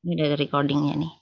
Ini udah ada recordingnya nih.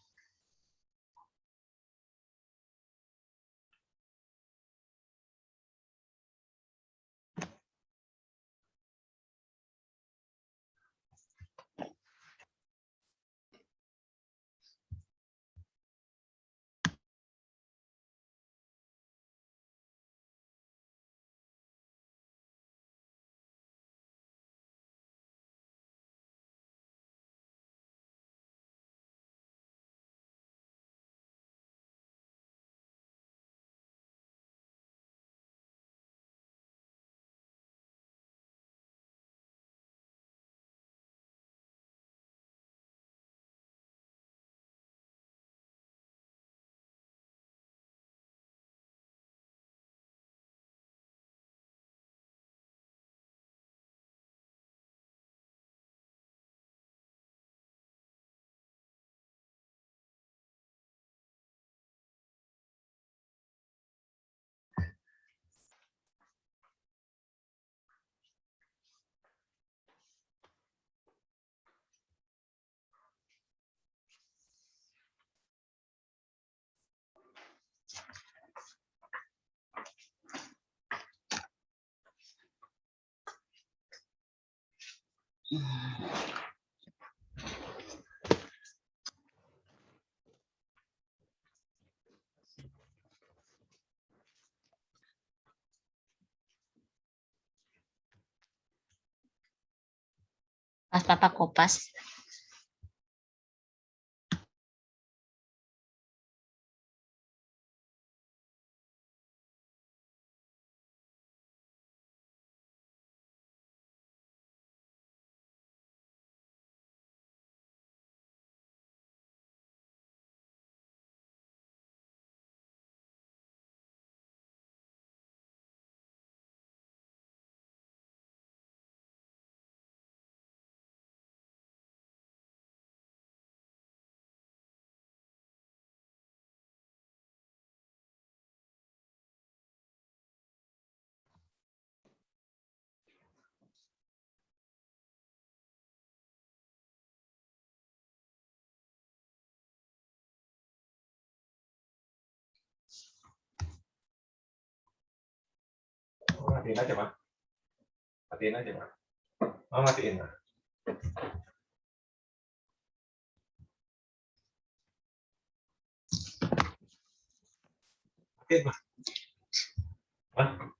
Pas Papa kopas. Matiin aja, Mak. Matiin aja, Mak. Oh, matiin, Mak. Matiin, Mak. Mak.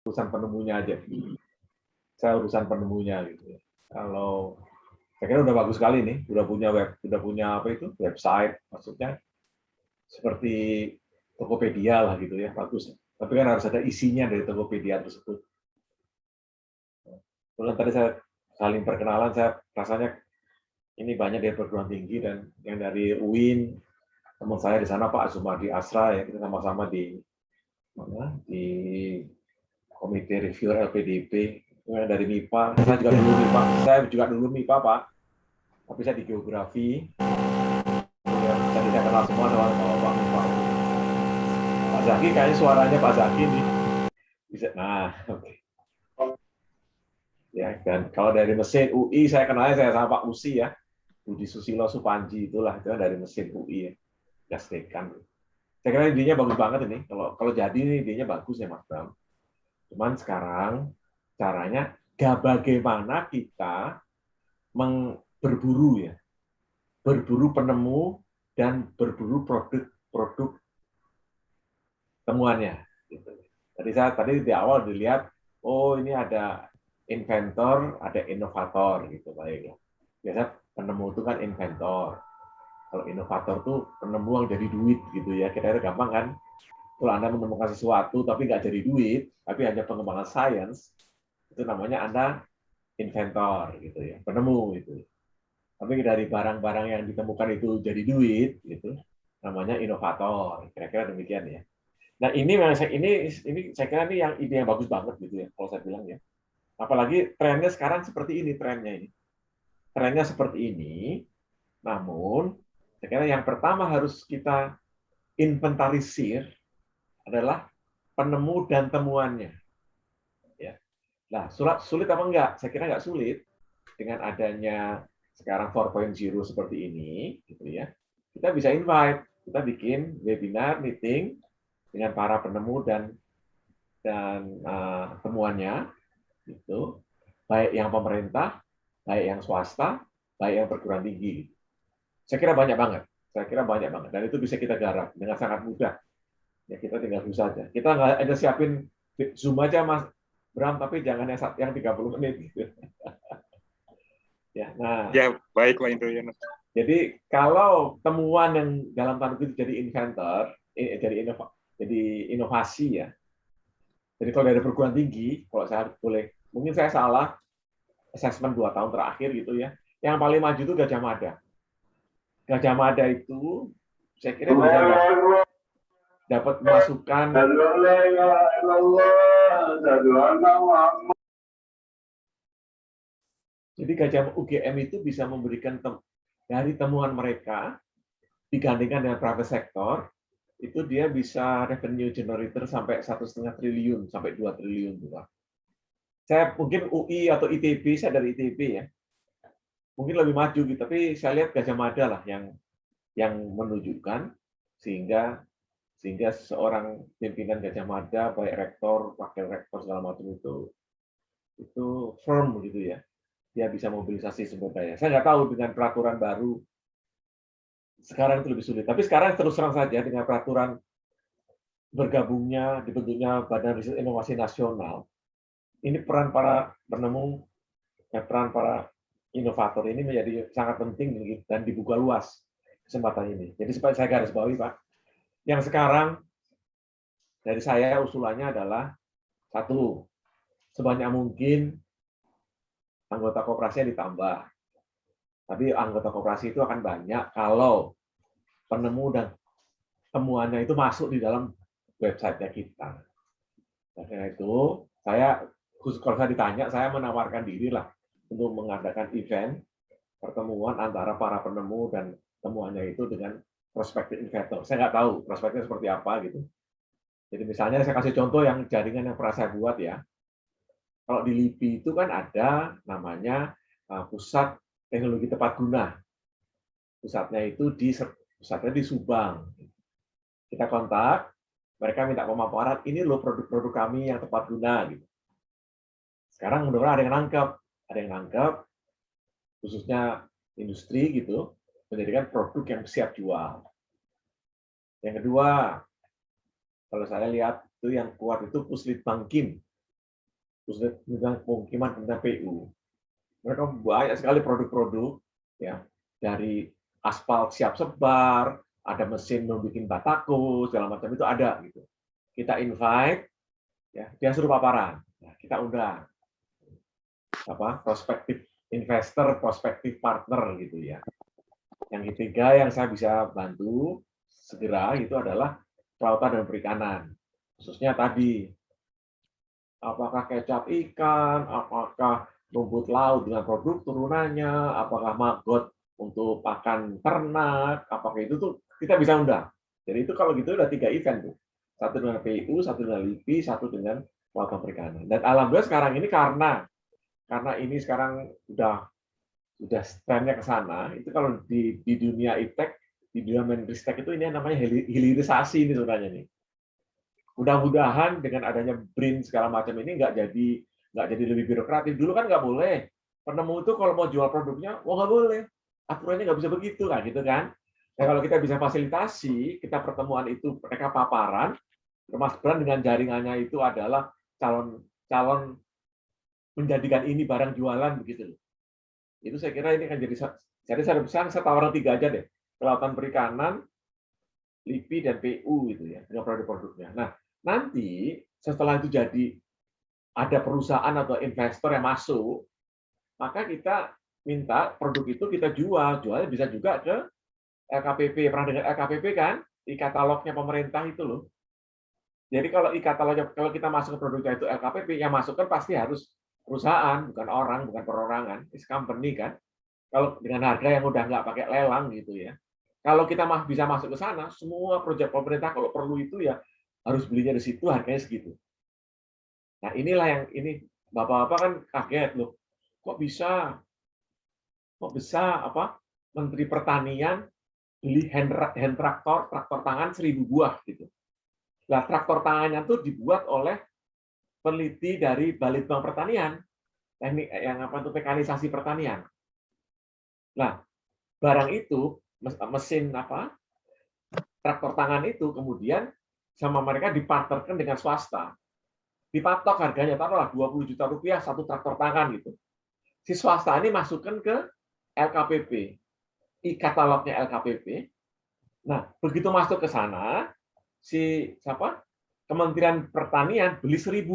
Urusan penemunya aja. Saya urusan penemunya gitu. Kalau Saya kira udah bagus sekali nih, udah punya apa itu website, maksudnya seperti Tokopedia lah gitu ya, bagus. Tapi kan harus ada isinya dari Tokopedia tersebut. Kemudian tadi saya saling perkenalan, saya rasanya ini banyak dari perguruan tinggi dan yang dari UIN, teman saya di sana Pak Azumadi Asra ya, kita sama-sama di mana di komite reviewer LPDP. Kemudian dari MIPA, saya juga dulu MIPA Pak, tapi saya di geografi. Jadi saya kenal semua dengan Pak MIPA. Pak Zaki kayaknya suaranya Pak Zaki nih. Bisa, nah, oke. Okay. Ya, dan kalau dari mesin UI saya kenalnya saya sama Pak Usi ya, Budi Susilo Supanji itulah itu dari mesin UI ya, Gastekan. Saya kira idenya bagus banget ini. Kalau jadi ini idenya bagus ya Mas Bram. Cuman sekarang caranya bagaimana kita berburu ya, berburu penemu dan berburu produk temuannya. Gitu. Tadi di awal dilihat, oh ini ada inventor, ada inovator gitu baik. Biasa penemu itu kan inventor. Kalau inovator tuh penemu yang jadi duit gitu ya. Kira-kira gampang kan? Kalau Anda menemukan sesuatu tapi nggak jadi duit, tapi hanya pengembangan sains, itu namanya Anda inventor gitu ya, penemu itu. Tapi dari barang-barang yang ditemukan itu jadi duit, gitu, namanya inovator. Kira-kira demikian ya. Nah ini saya kira ini yang ide yang bagus banget gitu ya, kalau saya bilang ya. Apalagi trennya sekarang seperti ini trennya ini. Trennya seperti ini, namun saya kira yang pertama harus kita inventarisir adalah penemu dan temuannya. Ya. Nah, sulit apa enggak? Saya kira enggak sulit dengan adanya sekarang 4.0 seperti ini, gitu ya. Kita bisa invite, kita bikin webinar, meeting dengan para penemu dan temuannya, itu baik yang pemerintah, baik yang swasta, baik yang perguruan tinggi. Saya kira banyak banget. Saya kira banyak banget. Dan itu bisa kita garap dengan sangat mudah. Ya kita tinggal do saja. Kita nggak ada siapin Zoom aja Mas Bram, tapi jangan yang 30 menit gitu. Ya, nah. Ya, baiklah Indroyono. Jadi kalau temuan yang dalam tanda kutip jadi inventor, jadi inovasi ya. Jadi kalau dari perguruan tinggi, kalau saya boleh, mungkin saya salah, assessment 2 tahun terakhir gitu ya. Yang paling maju itu Gajah Mada. Gajah Mada itu saya kira bisa dapat masukan jadi Gajah UGM itu bisa memberikan dari temuan mereka digandingkan dengan private sector itu dia bisa revenue generator sampai 1,5 triliun sampai 2 triliun juga. Saya mungkin UI atau ITB, saya dari ITB ya. Mungkin lebih maju gitu, tapi saya lihat Gajah Mada lah yang menunjukkan sehingga seorang pimpinan Gajah Mada, baik rektor, wakil rektor segala macam itu firm gitu ya, dia bisa mobilisasi sumber daya. Saya nggak tahu dengan peraturan baru sekarang itu lebih sulit. Tapi sekarang terus terang saja dengan peraturan bergabungnya dibentuknya Badan Riset Inovasi Nasional, ini peran para penemu, peran para inovator ini menjadi sangat penting dan dibuka luas kesempatan ini. Jadi supaya saya garis bawahi Pak, yang sekarang dari saya usulannya adalah satu, sebanyak mungkin anggota koperasinya ditambah. Tapi anggota koperasi itu akan banyak kalau penemu dan temuannya itu masuk di dalam website-nya kita. Karena itu, kalau saya ditanya, saya menawarkan diri lah untuk mengadakan event pertemuan antara para penemu dan temuannya itu dengan prospective investor. Saya nggak tahu prospeknya seperti apa gitu. Jadi misalnya saya kasih contoh yang jaringan yang pernah saya buat ya. Kalau di LIPI itu kan ada namanya pusat teknologi tepat guna. Pusatnya di Subang. Kita kontak, mereka minta pemaparan, ini loh produk-produk kami yang tepat guna. Gitu. Sekarang mudah-mudahan ada yang nangkep, khususnya industri gitu, menjadikan produk yang siap jual. Yang kedua, kalau saya lihat itu yang kuat itu Puslitbangkim, Puslit Pemukiman Pemerintah PU. Mereka banyak sekali produk-produk, ya, dari aspal siap sebar, ada mesin membuat batako, segala macam itu ada gitu. Kita invite, ya, dia suruh paparan, nah, kita undang prospektif investor, prospektif partner gitu ya. Yang ketiga yang saya bisa bantu segera itu adalah kelautan dan perikanan, khususnya tadi apakah kecap ikan, apakah rumput laut dengan produk turunannya, apakah maggot untuk pakan ternak, apakah itu tuh kita bisa undang. Jadi itu kalau gitu udah 3 event tuh. Satu dengan PU, satu dengan LIPI, satu dengan kelautan perikanan. Dan alhamdulillah sekarang ini karena ini sekarang udah trennya ke sana, itu kalau di dunia iptek, di dunia menristek itu ini namanya hilirisasi ini sebenarnya nih. Mudah-mudahan dengan adanya BRIN segala macam ini nggak jadi lebih birokratif. Dulu kan nggak boleh. Penemu itu kalau mau jual produknya, wah nggak boleh. Aturannya nggak bisa begitu kan, gitu kan. Nah, kalau kita bisa fasilitasi, kita pertemuan itu mereka paparan, Mas Bran dengan jaringannya itu adalah calon menjadikan ini barang jualan begitu. Itu saya kira ini kan jadi saya tawaran 3 aja deh. Kelautan perikanan, LIPI dan PU gitu ya, dengan produk-produknya. Nah, nanti setelah itu jadi ada perusahaan atau investor yang masuk, maka kita minta produk itu kita jualnya bisa juga ke LKPP. Pernah dengar LKPP kan? E-katalognya pemerintah itu loh. Jadi kalau e-katalognya, kalau kita masuk ke produknya itu LKPP, yang masuk kan pasti harus perusahaan, bukan orang, bukan perorangan, is company kan. Kalau dengan harga yang udah nggak pakai lelang gitu ya. Kalau kita bisa masuk ke sana, semua proyek pemerintah kalau perlu itu ya harus belinya di situ, harganya segitu. Nah, inilah yang ini Bapak-bapak kan kaget loh. Kok bisa Menteri Pertanian beli hand traktor tangan 1.000 buah gitu. Nah, traktor tangannya tuh dibuat oleh peneliti dari Balitbang Pertanian, teknik yang mekanisasi pertanian. Nah, barang itu mesin traktor tangan itu kemudian sama mereka dipartnerkan dengan swasta. Dipatok harganya, taruhlah 20 juta rupiah satu traktor tangan gitu. Si swasta ini masukkan ke LKPP, e-katalognya LKPP. Nah, begitu masuk ke sana, Kementerian Pertanian beli 1.000.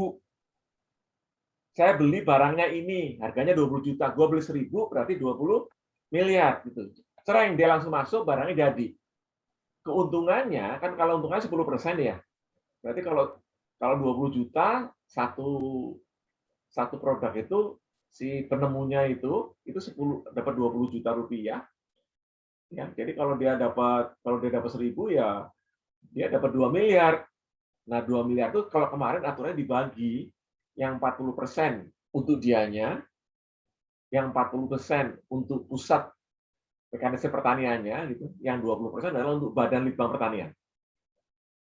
Saya beli barangnya ini, harganya 20 juta, gue beli 1.000 berarti 20 miliar gitu. Sering dia langsung masuk, barangnya jadi. Keuntungannya kan kalau untungnya 10% ya. Berarti kalau 20 juta satu produk itu si penemunya itu 10 dapat 20 juta rupiah. Ya, jadi kalau dia dapat 1.000 ya dia dapat 2 miliar. Nah, 2 miliar itu kalau kemarin aturannya dibagi yang 40% untuk dianya, yang 40% untuk pusat mekanisme pertaniannya gitu, yang 20% adalah untuk Badan Litbang Pertanian.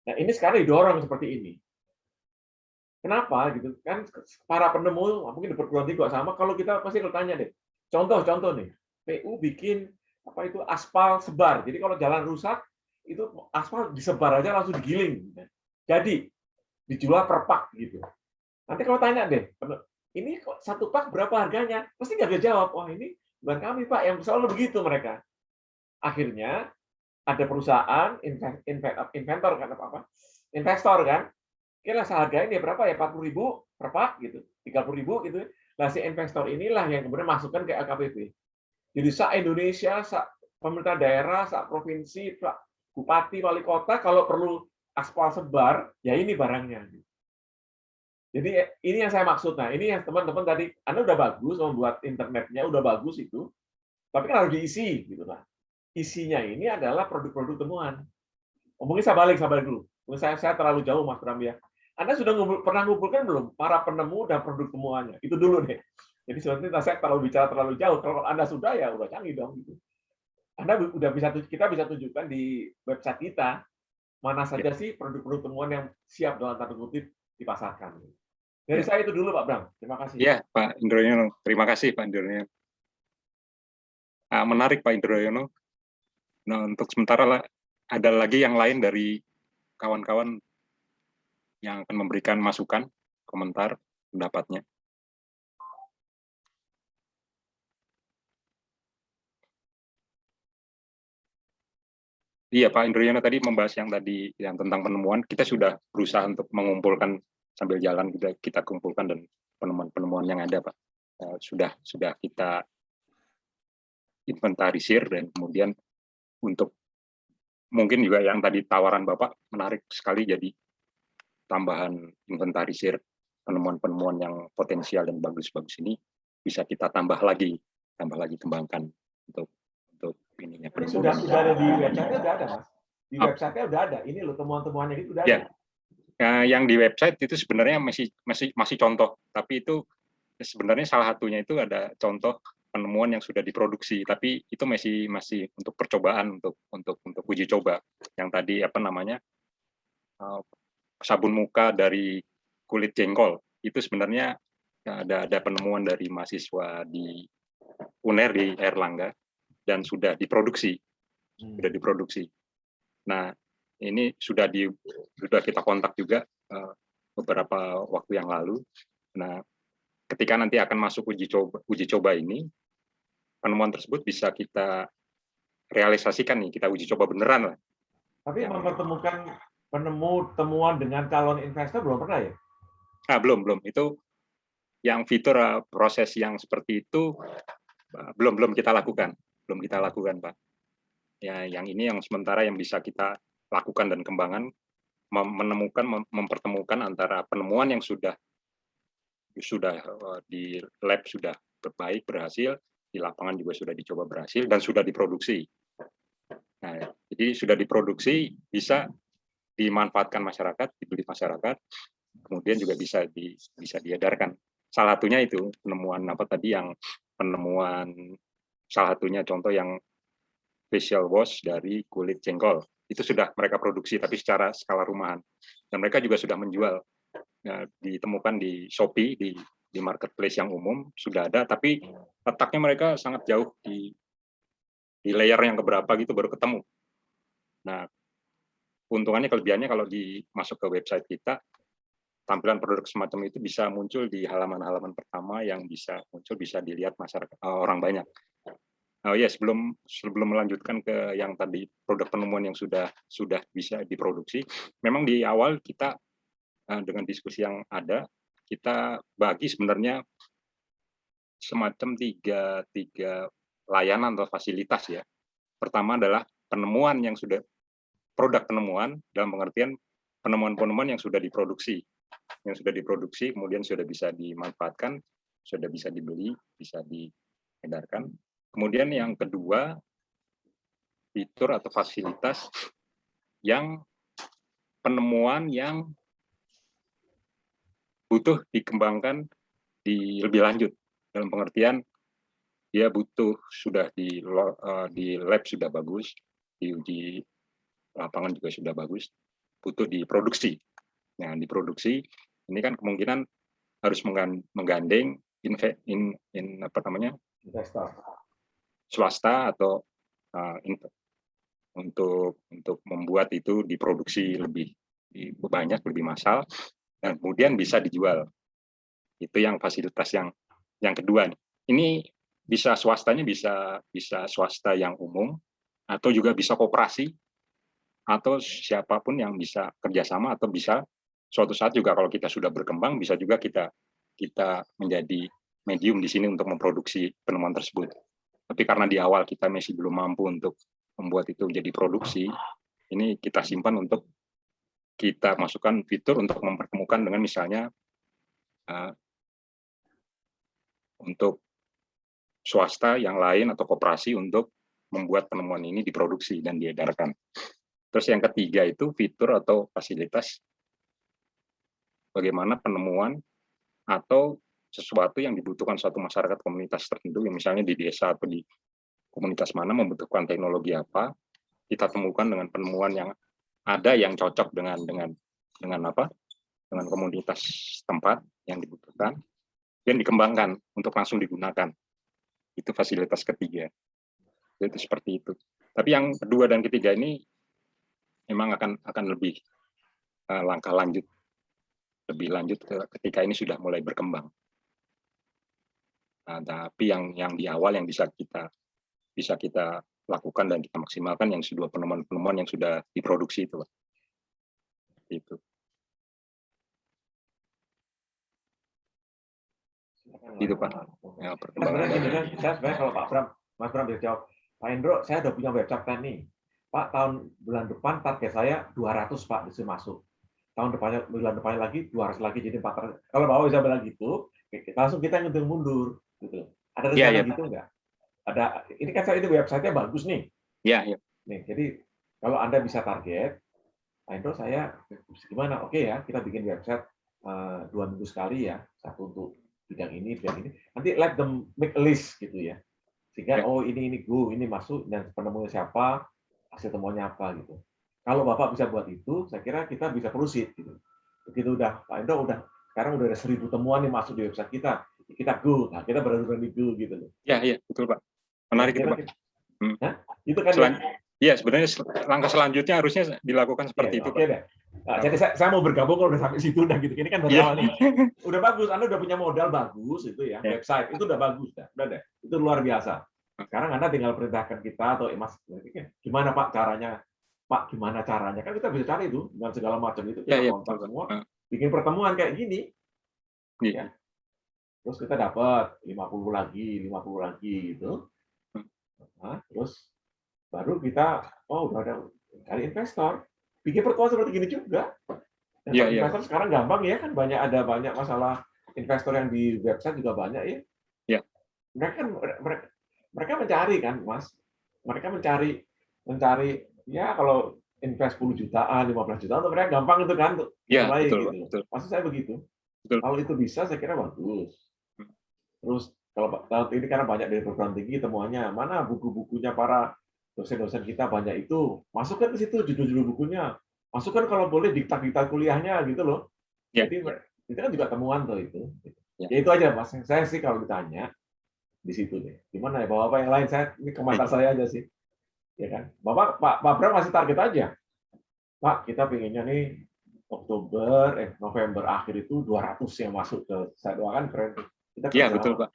Nah, ini sekarang didorong seperti ini. Kenapa gitu kan para penemu mungkin di perguruan tinggi juga sama, kalau kita pasti bertanya deh. Contoh nih, PU bikin itu aspal sebar. Jadi kalau jalan rusak itu aspal disebar aja langsung digiling. Jadi dijual per pak gitu. Nanti kalau tanya deh, ini kok satu pak berapa harganya? Pasti nggak bisa jawab. Wah, ini bukan kami Pak, yang selalu begitu mereka. Akhirnya ada perusahaan inventor kan investor kan, kira seharganya dia berapa ya, 40.000 per pak gitu, 30.000 gitu. Nah, si investor inilah yang kemudian masukkan ke LKPP. Jadi se-Indonesia, pemerintah daerah, provinsi, bupati, wali kota kalau perlu aspal sebar, ya ini barangnya. Jadi ini yang saya maksud. Nah, ini yang teman-teman tadi, Anda udah bagus membuat internetnya, udah bagus itu, tapi kan harus diisi gitu lah. Isinya ini adalah produk-produk temuan. Mungkin saya balik dulu. Mungkin saya terlalu jauh, Mas Bram ya. Anda sudah pernah ngumpulkan belum para penemu dan produk temuannya? Itu dulu deh. Jadi sebenarnya saya bicara terlalu jauh. Kalau Anda sudah ya udah canggih dong. Gitu. Anda kita bisa tunjukkan di website kita mana saja sih produk-produk temuan yang siap dalam tanda kutip dipasarkan. Dari saya itu dulu Pak Bram. Terima kasih. Ya Pak Indroyono. Terima kasih Pak Indroyono. Menarik Pak Indroyono. Nah, untuk sementara ada lagi yang lain dari kawan-kawan yang akan memberikan masukan, komentar, pendapatnya. Iya, Pak Indroyono tadi membahas yang tadi yang tentang penemuan, kita sudah berusaha untuk mengumpulkan sambil jalan kita kumpulkan dan penemuan-penemuan yang ada, Pak. Sudah kita inventarisir dan kemudian untuk mungkin juga yang tadi tawaran Bapak menarik sekali, jadi tambahan inventarisir penemuan-penemuan yang potensial dan bagus-bagus ini bisa kita tambah lagi kembangkan untuk ininya. Ini sudah ada di website-nya, udah ada, Mas. Di website-nya udah ada. Ini loh temuan-temuannya itu udah ada. Ya, yang di website itu sebenarnya masih contoh, tapi itu sebenarnya salah satunya itu ada contoh penemuan yang sudah diproduksi, tapi itu masih untuk percobaan, untuk uji coba. Yang tadi sabun muka dari kulit jengkol itu sebenarnya ada penemuan dari mahasiswa di UNER di Airlangga dan sudah diproduksi. Nah, ini sudah kita kontak juga beberapa waktu yang lalu. Nah, ketika nanti akan masuk uji coba ini, penemuan tersebut bisa kita realisasikan nih, kita uji coba beneran lah. Tapi mempertemukan temuan dengan calon investor belum pernah ya? Belum. Itu yang fitur proses yang seperti itu belum kita lakukan. Belum kita lakukan, Pak. Ya, yang ini yang sementara yang bisa kita lakukan dan kembangkan, mempertemukan antara penemuan yang sudah di lab sudah baik, berhasil, di lapangan juga sudah dicoba berhasil dan sudah diproduksi. Nah, jadi sudah diproduksi bisa dimanfaatkan masyarakat, dibeli masyarakat, kemudian juga bisa diedarkan. Salah satunya itu penemuan salah satunya contoh yang facial wash dari kulit jengkol. Itu sudah mereka produksi tapi secara skala rumahan. Dan mereka juga sudah menjual. Nah, ditemukan di Shopee, di marketplace yang umum sudah ada, tapi letaknya mereka sangat jauh di layer yang keberapa gitu baru ketemu. Nah, keuntungannya, kelebihannya kalau masuk ke website kita, tampilan produk semacam itu bisa muncul di halaman-halaman pertama yang bisa dilihat masyarakat, orang banyak. Oh ya, sebelum melanjutkan ke yang tadi produk penemuan yang sudah bisa diproduksi, memang di awal kita dengan diskusi yang ada, kita bagi sebenarnya semacam tiga layanan atau fasilitas ya. Pertama adalah penemuan yang sudah produk penemuan dalam pengertian penemuan-penemuan yang sudah diproduksi, kemudian sudah bisa dimanfaatkan, sudah bisa dibeli, bisa diedarkan. Kemudian yang kedua, fitur atau fasilitas yang penemuan yang butuh dikembangkan lebih lanjut, dalam pengertian dia butuh sudah di lab sudah bagus, di uji lapangan juga sudah bagus, butuh diproduksi. Nah, diproduksi ini kan kemungkinan harus menggandeng investor swasta atau untuk membuat itu diproduksi lebih banyak, lebih massal, dan kemudian bisa dijual. Itu yang fasilitas yang kedua. Ini bisa swastanya bisa swasta yang umum, atau juga bisa koperasi, atau siapapun yang bisa kerjasama, atau bisa suatu saat juga kalau kita sudah berkembang bisa juga kita menjadi medium di sini untuk memproduksi penemuan tersebut. Tapi karena di awal kita masih belum mampu untuk membuat itu menjadi produksi, ini kita simpan untuk kita masukkan fitur untuk mempertemukan dengan misalnya untuk swasta yang lain atau koperasi untuk membuat penemuan ini diproduksi dan diedarkan. Terus yang ketiga itu fitur atau fasilitas bagaimana penemuan atau sesuatu yang dibutuhkan suatu masyarakat komunitas tertentu, yang misalnya di desa atau di komunitas mana membutuhkan teknologi apa, kita temukan dengan penemuan yang ada yang cocok dengan komunitas tempat yang dibutuhkan, dan dikembangkan untuk langsung digunakan. Itu fasilitas ketiga. Itu seperti itu. Tapi yang kedua dan ketiga ini memang akan lebih langkah lebih lanjut ketika ini sudah mulai berkembang. Nah, tapi yang di awal yang bisa kita lakukan dan kita maksimalkan yang sudah penemuan-penemuan yang sudah diproduksi itu, Pak. Itu. Gitu, Pak. Ya, perkembangan. Sebenarnya gini kan, saya sebenarnya kalau Mas Bram bisa jawab, Pak Indro, saya udah punya website plan nih. Pak, bulan depan target saya 200 Pak bisa masuk. Bulan depannya lagi 200 lagi jadi 400. Kalau Bapak bisa bilang gitu, langsung kita ngitung mundur gitu. Ada rencana gitu enggak? Ada, ini kan ini website-nya bagus nih. Iya. Nih, jadi kalau Anda bisa target, Pak Indro saya gimana? Oke ya, kita bikin website 2 minggu sekali ya, satu untuk bidang ini. Nanti let them make a list gitu ya. Sehingga ini go, ini masuk dan penemunya siapa, hasil temuannya apa gitu. Kalau Bapak bisa buat itu, saya kira kita bisa proceed gitu. Begitu udah Pak Indro sekarang udah ada 1.000 temuan yang masuk di website kita go. Nah, kita berani go gitu loh. Iya, betul Pak. Menarik itu Pak. Itu kan Iya, sebenarnya langkah selanjutnya harusnya dilakukan seperti itu, Pak. Deh. Nah, jadi saya mau bergabung kalau udah sampai situ udah gitu. Ini kan baru awal nih. Udah bagus, Anda udah punya modal bagus itu ya, website itu udah bagus dah. Udah deh. Itu luar biasa. Sekarang Anda tinggal perintahkan kita atau Mas, gimana Pak caranya? Pak, gimana caranya? Kan kita bisa cari itu dengan segala macam itu kita kontak semua. Bikin pertemuan kayak gini. Ya. Terus kita dapat 50 lagi gitu. Nah, terus baru kita udah ada cari investor, bikin pertemuan seperti gini juga. Dan investor sekarang gampang ya kan, ada banyak masalah investor yang di website juga banyak ya. Iya. Mereka mencari kan, Mas. Mereka mencari ya kalau invest 10 jutaan, 15 jutaan untuk mereka gampang itu kan untuk mulai gitu. Maksud saya begitu. Betul. Kalau itu bisa saya kira bagus. Terus kalau ini karena banyak dari perguruan tinggi temuannya, mana buku-bukunya para dosen-dosen kita banyak itu, masukkan ke situ judul-judul bukunya, masukkan kalau boleh diktat-diktat kuliahnya gitu loh. Jadi itu kan juga temuan tuh itu. Ya itu aja Mas, saya sih kalau ditanya di situ deh. Gimana ya Bapak yang lain, ini komentar saya aja sih. Ya kan? Pak Bram masih target aja. Pak, kita pengennya nih November akhir itu 200 yang masuk ke saya doakan keren. Iya, betul Pak.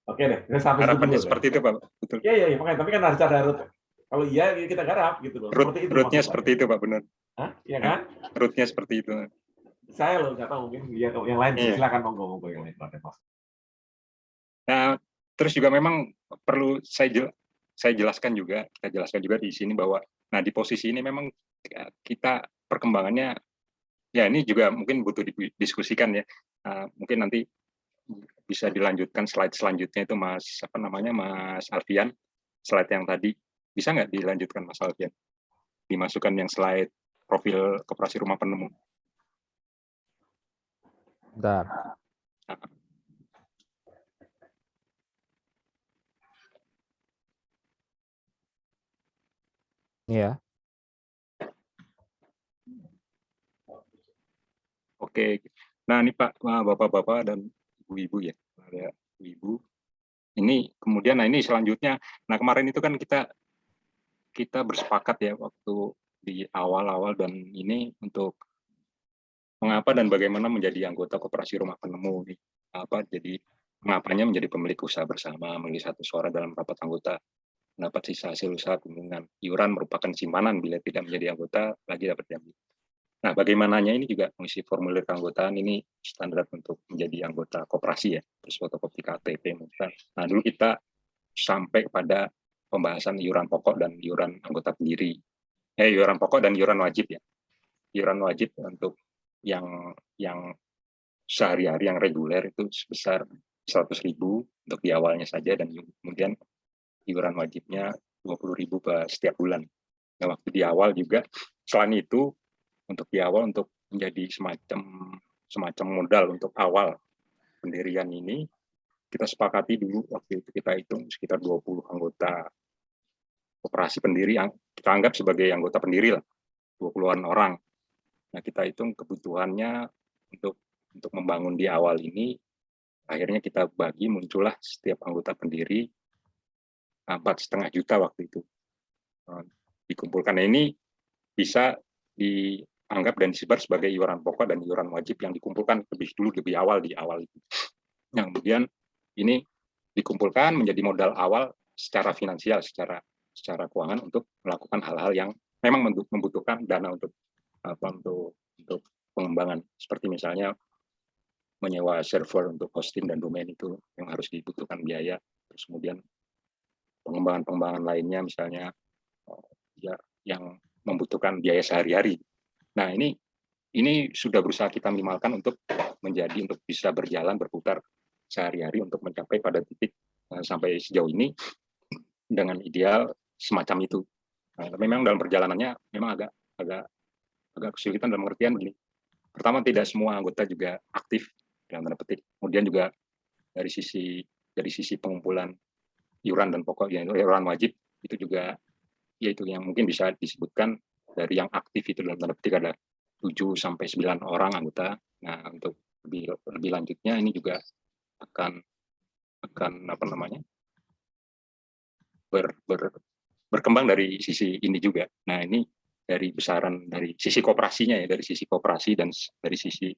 Oke deh, harapannya seperti itu Pak. Betul. Iya, makanya tapi kan harus ada root. Kalau iya kita garap gitu loh. Rootnya seperti itu Pak, benar. Iya kan? Rootnya seperti itu. Saya loh nggak tahu mungkin yang lain silakan monggo yang lain Pak. Nah, terus juga memang perlu saya jelaskan juga, kita jelaskan juga di sini bahwa nah di posisi ini memang kita perkembangannya ya ini juga mungkin butuh didiskusikan ya. Mungkin nanti bisa dilanjutkan slide selanjutnya itu Mas Alfian, slide yang tadi bisa nggak dilanjutkan Mas Alfian, dimasukkan yang slide profil koperasi rumah penemu. Bentar. Iya. Oke, nah ini Pak, Bapak-bapak dan Ibu-ibu ya, ada Ibu. Ini kemudian, nah ini selanjutnya, nah kemarin itu kan kita bersepakat ya waktu di awal-awal dan ini untuk mengapa dan bagaimana menjadi anggota koperasi rumah penemu, jadi mengapanya menjadi pemilik usaha bersama, memilih satu suara dalam rapat anggota, mendapat sisa hasil usaha bimbingan, iuran merupakan simpanan bila tidak menjadi anggota lagi dapat diambil. Nah, bagaimananya ini juga mengisi formulir keanggotaan ini standar untuk menjadi anggota koperasi ya, terus fotokopi KTP. Nah, dulu kita sampai pada pembahasan iuran pokok dan iuran anggota pendiri. Iuran pokok dan iuran wajib ya. Iuran wajib untuk yang sehari-hari yang reguler itu sebesar 100.000 untuk di awalnya saja dan kemudian iuran wajibnya 20.000 setiap bulan. Nah, waktu di awal juga selain itu untuk di awal untuk menjadi semacam modal untuk awal pendirian ini kita sepakati dulu waktu itu kita hitung sekitar 20 anggota koperasi pendiri yang kita anggap sebagai anggota pendiri lah, 20-an orang. Nah, kita hitung kebutuhannya untuk membangun di awal ini, akhirnya kita bagi, muncullah setiap anggota pendiri 4,5 juta waktu itu dikumpulkan. Nah, ini bisa dianggap dan disebar sebagai iuran pokok dan iuran wajib yang dikumpulkan lebih awal di awal itu. Yang kemudian ini dikumpulkan menjadi modal awal secara finansial, secara secara keuangan untuk melakukan hal-hal yang memang membutuhkan dana untuk pengembangan, seperti misalnya menyewa server untuk hosting dan domain itu yang harus dibutuhkan biaya. Terus kemudian pengembangan lainnya misalnya ya yang membutuhkan biaya sehari-hari. Nah, ini sudah berusaha kita minimalkan untuk bisa berjalan berputar sehari-hari untuk mencapai pada titik sampai sejauh ini dengan ideal semacam itu. Nah, memang dalam perjalanannya memang agak kesulitan dalam pengertian begini. Pertama, tidak semua anggota juga aktif dalam tanda petik. Kemudian juga dari sisi pengumpulan iuran dan pokok, iuran wajib itu juga yaitu yang mungkin bisa disebutkan dari yang aktif itu dalam tanda petik ada 7 sampai 9 orang anggota. Nah, untuk lebih lanjutnya ini juga akan berkembang dari sisi ini juga. Nah, ini dari besaran dari sisi koperasinya ya, dari sisi koperasi dan dari sisi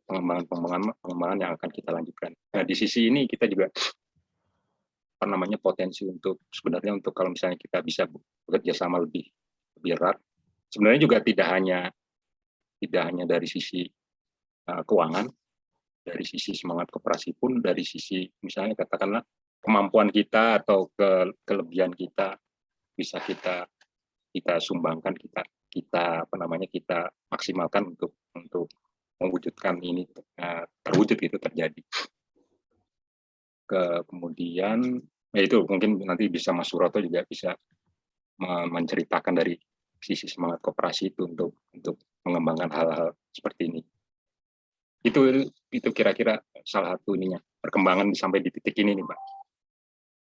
pengembangan yang akan kita lanjutkan. Nah, di sisi ini kita juga potensi untuk sebenarnya untuk kalau misalnya kita bisa bekerja sama lebih erat, sebenarnya juga tidak hanya dari sisi keuangan, dari sisi semangat koperasi pun, dari sisi misalnya katakanlah kemampuan kita atau kelebihan kita bisa kita sumbangkan, kita maksimalkan untuk mewujudkan ini terwujud itu terjadi. Kemudian itu mungkin nanti bisa Mas Suroto juga bisa menceritakan dari sisi semangat koperasi itu untuk mengembangkan hal-hal seperti ini. Itu kira-kira salah satu ininya perkembangan sampai di titik ini nih, Pak.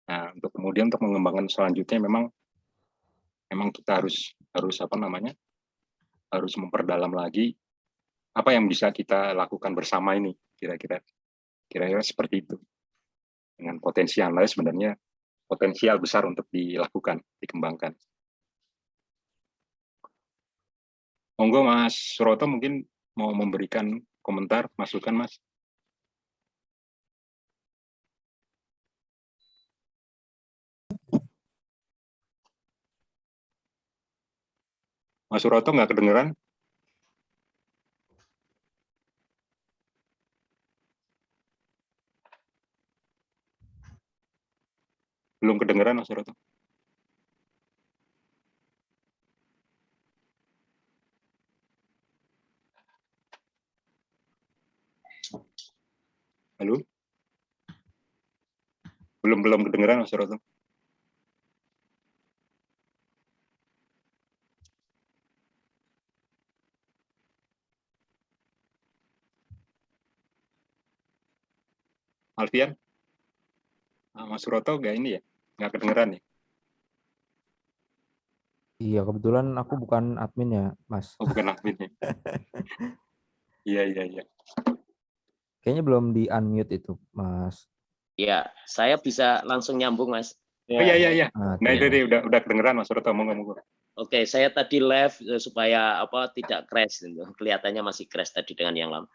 Nah, untuk kemudian untuk mengembangkan selanjutnya memang kita harus harus memperdalam lagi apa yang bisa kita lakukan bersama ini, kira-kira seperti itu. Dengan potensi yang lain sebenarnya potensial besar untuk dilakukan, dikembangkan. Monggo Mas Suroto mungkin mau memberikan komentar, masukan Mas. Mas Suroto nggak kedengeran? Belum kedengeran Mas Suroto. Halo? Belum kedengeran Mas Suroto. Alfian? Mas Suroto nggak ini ya? Nggak kedengeran ya? Iya, kebetulan aku bukan admin ya, Mas. Oh, bukan admin ya? Iya. Kayaknya belum di-unmute itu, Mas. Ya, saya bisa langsung nyambung, Mas. Oh, iya. Nah, Nah, itu udah kedengeran Mas Suroto, monggo. Oke, saya tadi live supaya tidak crash, kelihatannya masih crash tadi dengan yang lama.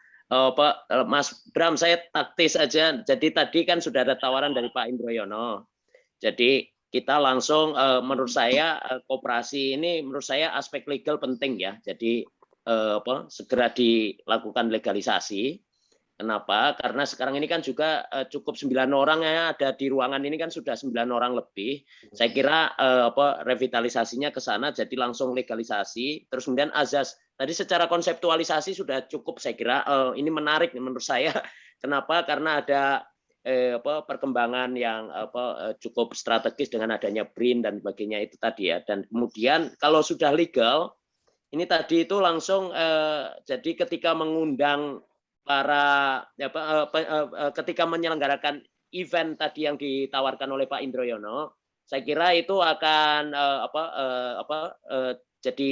Mas Bram, saya taktis aja. Jadi tadi kan sudah ada tawaran dari Pak Indroyono. Jadi kita langsung, menurut saya koperasi ini menurut saya aspek legal penting ya. Jadi segera dilakukan legalisasi. Kenapa? Karena sekarang ini kan juga cukup 9 orang ya ada di ruangan ini kan sudah 9 orang lebih. Saya kira revitalisasinya ke sana jadi langsung legalisasi. Terus kemudian azas tadi secara konseptualisasi sudah cukup saya kira ini menarik menurut saya. Kenapa? Karena ada perkembangan yang cukup strategis dengan adanya BRIN dan sebagainya itu tadi ya. Dan kemudian kalau sudah legal ini tadi itu langsung jadi ketika mengundang para ketika menyelenggarakan event tadi yang ditawarkan oleh Pak Indroyono, saya kira itu akan jadi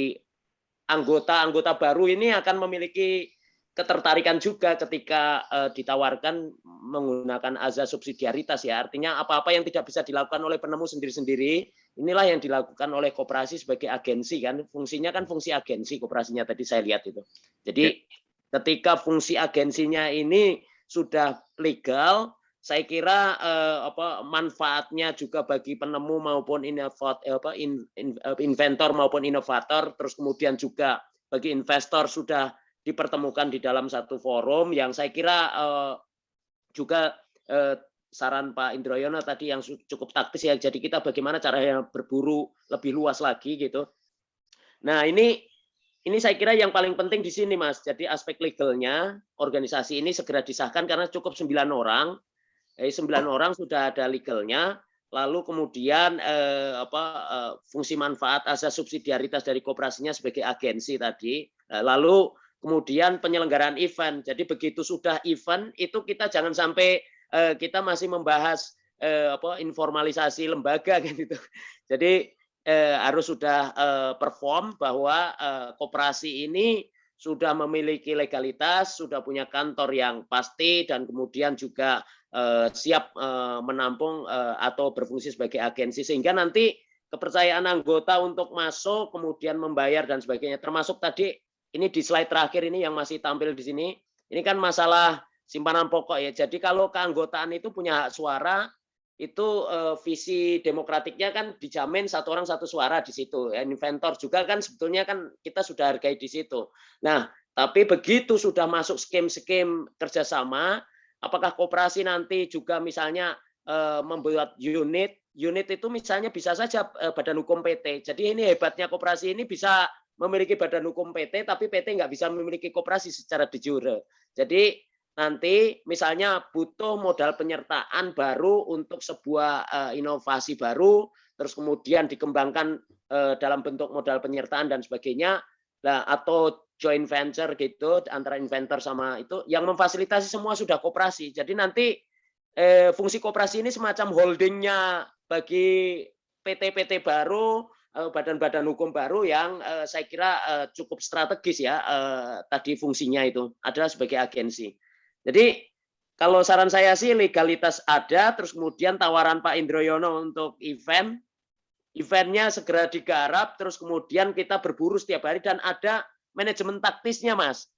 anggota baru ini akan memiliki ketertarikan juga ketika ditawarkan menggunakan azas subsidiaritas ya. Artinya apa-apa yang tidak bisa dilakukan oleh penemu sendiri-sendiri, inilah yang dilakukan oleh koperasi sebagai agensi kan. Fungsinya kan fungsi agensi koperasinya tadi saya lihat itu. Jadi ketika fungsi agensinya ini sudah legal, saya kira manfaatnya juga bagi penemu maupun inventor maupun inovator, terus kemudian juga bagi investor sudah dipertemukan di dalam satu forum yang saya kira juga saran Pak Indroyono tadi yang cukup taktis ya. Jadi kita bagaimana caranya berburu lebih luas lagi gitu. Nah ini saya kira yang paling penting di sini Mas. Jadi aspek legalnya organisasi ini segera disahkan karena cukup 9 orang. 9 orang sudah ada legalnya. Lalu kemudian fungsi manfaat asas subsidiaritas dari koperasinya sebagai agensi tadi. Lalu kemudian penyelenggaraan event. Jadi begitu sudah event itu kita jangan sampai kita masih membahas informalisasi lembaga gitu. Jadi harus sudah perform bahwa koperasi ini sudah memiliki legalitas, sudah punya kantor yang pasti dan kemudian juga siap menampung atau berfungsi sebagai agensi sehingga nanti kepercayaan anggota untuk masuk kemudian membayar dan sebagainya termasuk tadi ini di slide terakhir ini yang masih tampil di sini ini kan masalah simpanan pokok ya. Jadi kalau keanggotaan itu punya hak suara, itu visi demokratiknya kan dijamin satu orang satu suara di situ. Inventor juga kan sebetulnya kan kita sudah hargai di situ. Nah, tapi begitu sudah masuk skim-skim kerjasama, apakah koperasi nanti juga misalnya membuat unit itu misalnya bisa saja badan hukum PT. Jadi ini hebatnya koperasi ini bisa memiliki badan hukum PT, tapi PT nggak bisa memiliki koperasi secara de jure. Jadi nanti misalnya butuh modal penyertaan baru untuk sebuah inovasi baru, terus kemudian dikembangkan dalam bentuk modal penyertaan dan sebagainya, atau joint venture gitu antara inventor sama itu, yang memfasilitasi semua sudah koperasi. Jadi nanti fungsi koperasi ini semacam holdingnya bagi PT-PT baru, badan-badan hukum baru yang saya kira cukup strategis ya tadi fungsinya itu adalah sebagai agensi. Jadi kalau saran saya sih legalitas ada, terus kemudian tawaran Pak Indroyono untuk eventnya segera digarap, terus kemudian kita berburu setiap hari dan ada manajemen taktisnya Mas.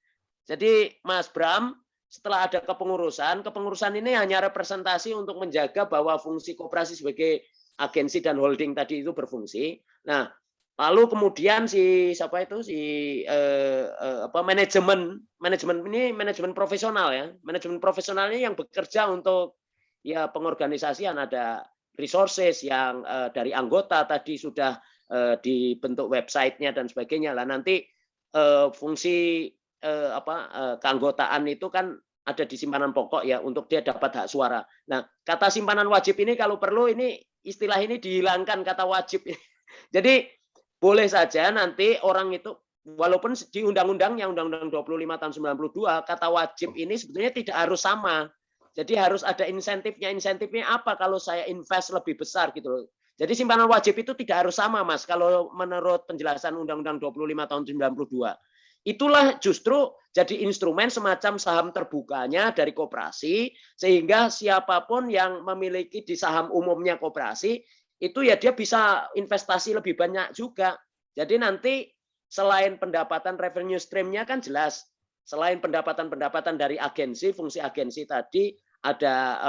Jadi Mas Bram, setelah ada kepengurusan ini hanya representasi untuk menjaga bahwa fungsi koperasi sebagai agensi dan holding tadi itu berfungsi. Nah, lalu kemudian manajemen ini manajemen profesional ya. Manajemen profesional ini yang bekerja untuk ya pengorganisasian, ada resources yang dari anggota tadi sudah dibentuk websitenya dan sebagainya. Lah nanti fungsi keanggotaan itu kan ada di simpanan pokok ya untuk dia dapat hak suara. Nah, kata simpanan wajib ini kalau perlu ini istilah ini dihilangkan kata wajib. Jadi boleh saja nanti orang itu walaupun di undang-undangnya Undang-Undang 25 tahun 92 kata wajib ini sebetulnya tidak harus sama. Jadi harus ada insentifnya. Insentifnya apa kalau saya invest lebih besar gitu loh. Jadi simpanan wajib itu tidak harus sama Mas kalau menurut penjelasan Undang-Undang 25 tahun 92. Itulah justru jadi instrumen semacam saham terbukanya dari koperasi sehingga siapapun yang memiliki di saham umumnya koperasi itu ya dia bisa investasi lebih banyak juga. Jadi nanti selain pendapatan revenue stream-nya kan jelas, selain pendapatan-pendapatan dari agensi, fungsi agensi tadi ada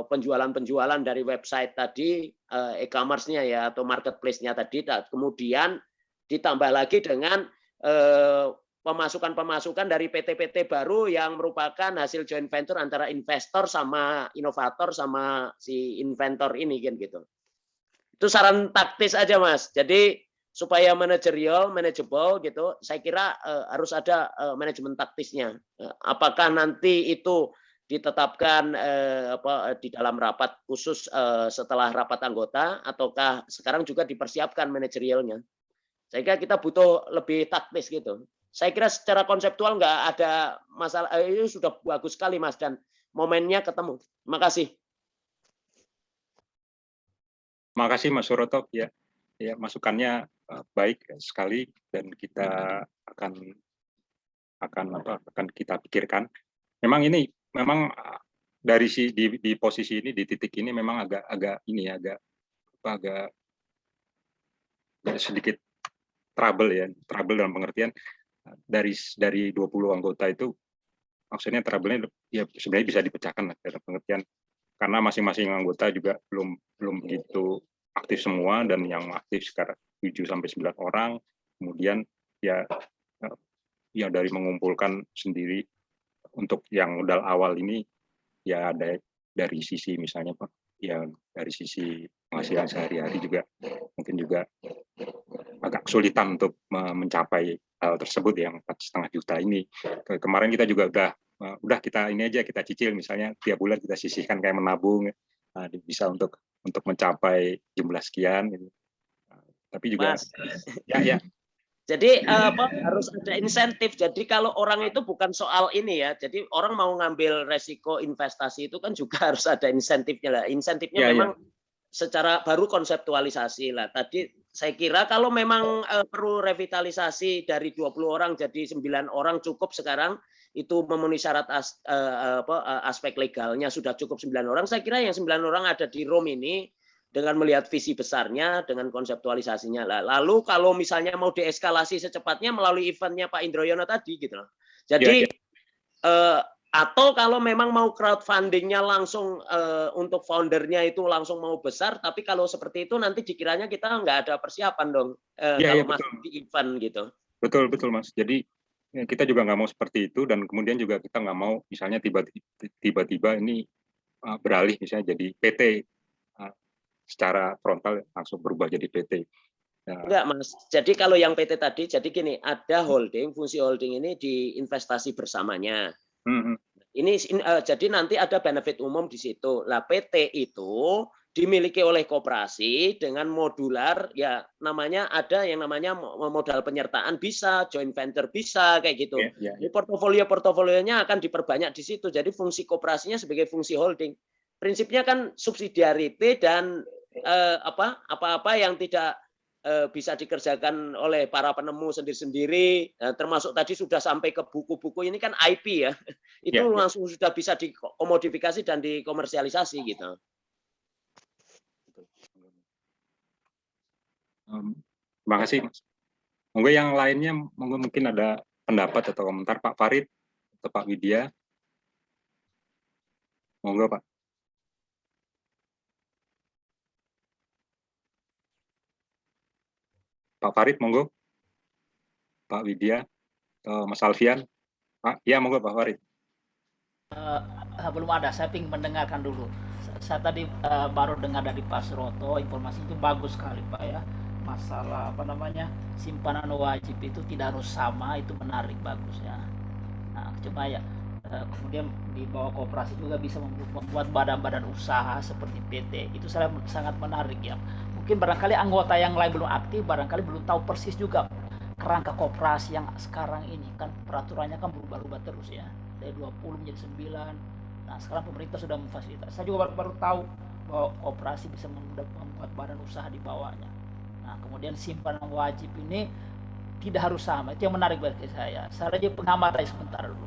penjualan-penjualan dari website tadi, e-commerce-nya ya atau marketplace-nya tadi, kemudian ditambah lagi dengan pemasukan-pemasukan dari PT-PT baru yang merupakan hasil joint venture antara investor sama inovator sama si inventor ini kan gitu. Itu saran taktis aja Mas. Jadi supaya manajerial, manageable gitu, saya kira harus ada manajemen taktisnya. Apakah nanti itu ditetapkan di dalam rapat khusus setelah rapat anggota, ataukah sekarang juga dipersiapkan manajerialnya? Saya kira kita butuh lebih taktis gitu. Saya kira secara konseptual nggak ada masalah. Itu sudah bagus sekali Mas dan momennya ketemu. Terima kasih. Terima kasih Mas Suroto ya, masukannya baik sekali dan kita akan kita pikirkan. Memang dari di posisi ini di titik ini memang agak sedikit trouble dalam pengertian dari 20 anggota itu maksudnya trouble-nya ya sebenarnya bisa dipecahkan dalam pengertian karena masing-masing anggota juga belum begitu aktif semua, dan yang aktif sekarang 7-9 orang. Kemudian ya dari mengumpulkan sendiri untuk yang modal awal ini ya ada dari sisi misalnya Pak, ya dari sisi penghasilan sehari-hari juga mungkin juga agak kesulitan untuk mencapai hal tersebut yang 4,5 juta ini. Kemarin kita juga udah kita ini aja, kita cicil misalnya tiap bulan kita sisihkan kayak menabung, bisa untuk mencapai jumlah sekian gitu. Tapi juga Mas. ya. Jadi harus ada insentif. Jadi kalau orang itu bukan soal ini ya. Jadi orang mau ngambil resiko investasi itu kan juga harus ada insentifnya lah. Insentifnya memang secara baru konseptualisasi lah. Tadi saya kira kalau memang perlu revitalisasi dari 20 orang jadi 9 orang cukup sekarang, itu memenuhi syarat aspek legalnya sudah cukup 9 orang. Saya kira yang 9 orang ada di room ini dengan melihat visi besarnya, dengan konseptualisasinya. Lalu kalau misalnya mau deeskalasi secepatnya melalui eventnya Pak Indroyono tadi gitu loh. Jadi atau kalau memang mau crowdfundingnya langsung untuk foundernya itu langsung mau besar, tapi kalau seperti itu nanti dikiranya kita nggak ada persiapan dong kalau masuk di event gitu. Betul Mas. Jadi kita juga nggak mau seperti itu, dan kemudian juga kita nggak mau misalnya tiba-tiba ini beralih misalnya jadi PT. Secara frontal langsung berubah jadi PT. Enggak Mas, jadi kalau yang PT tadi, jadi gini, ada holding, fungsi holding ini di investasi bersamanya. Ini jadi nanti ada benefit umum di situ. Lah PT itu dimiliki oleh koperasi dengan modular, ya namanya ada yang namanya modal penyertaan bisa, joint venture bisa, kayak gitu. Ini portofolionya akan diperbanyak di situ. Jadi fungsi koperasinya sebagai fungsi holding. Prinsipnya kan subsidiarity dan apa-apa yang tidak bisa dikerjakan oleh para penemu sendiri-sendiri, termasuk tadi sudah sampai ke buku-buku ini kan IP ya, itu langsung sudah bisa dikomodifikasi dan dikomersialisasi gitu. Terima kasih Mas. Monggo yang lainnya, mungkin ada pendapat atau komentar Pak Farid atau Pak Widya. Monggo Pak. Pak Farid, monggo. Pak Widya, Mas Alfian. Pak, ya monggo Pak Farid. Belum ada, saya ingin mendengarkan dulu. Saya tadi baru dengar dari Pak Suroto, informasi itu bagus sekali Pak ya. Masalah simpanan wajib itu tidak harus sama, itu menarik, bagus ya. Nah, cuma ya kemudian di bawah koperasi juga bisa membuat badan-badan usaha seperti PT, itu sangat menarik ya. Mungkin barangkali anggota yang lain belum aktif, barangkali belum tahu persis juga kerangka koperasi yang sekarang ini kan peraturannya kan berubah-ubah terus ya, dari 20 menjadi 9. Nah sekarang pemerintah sudah memfasilitasi. Saya juga baru tahu bahwa koperasi bisa membuat badan usaha di bawahnya. Nah kemudian simpanan wajib ini tidak harus sama, itu yang menarik bagi saya. Saya aja pengamatan sebentar dulu.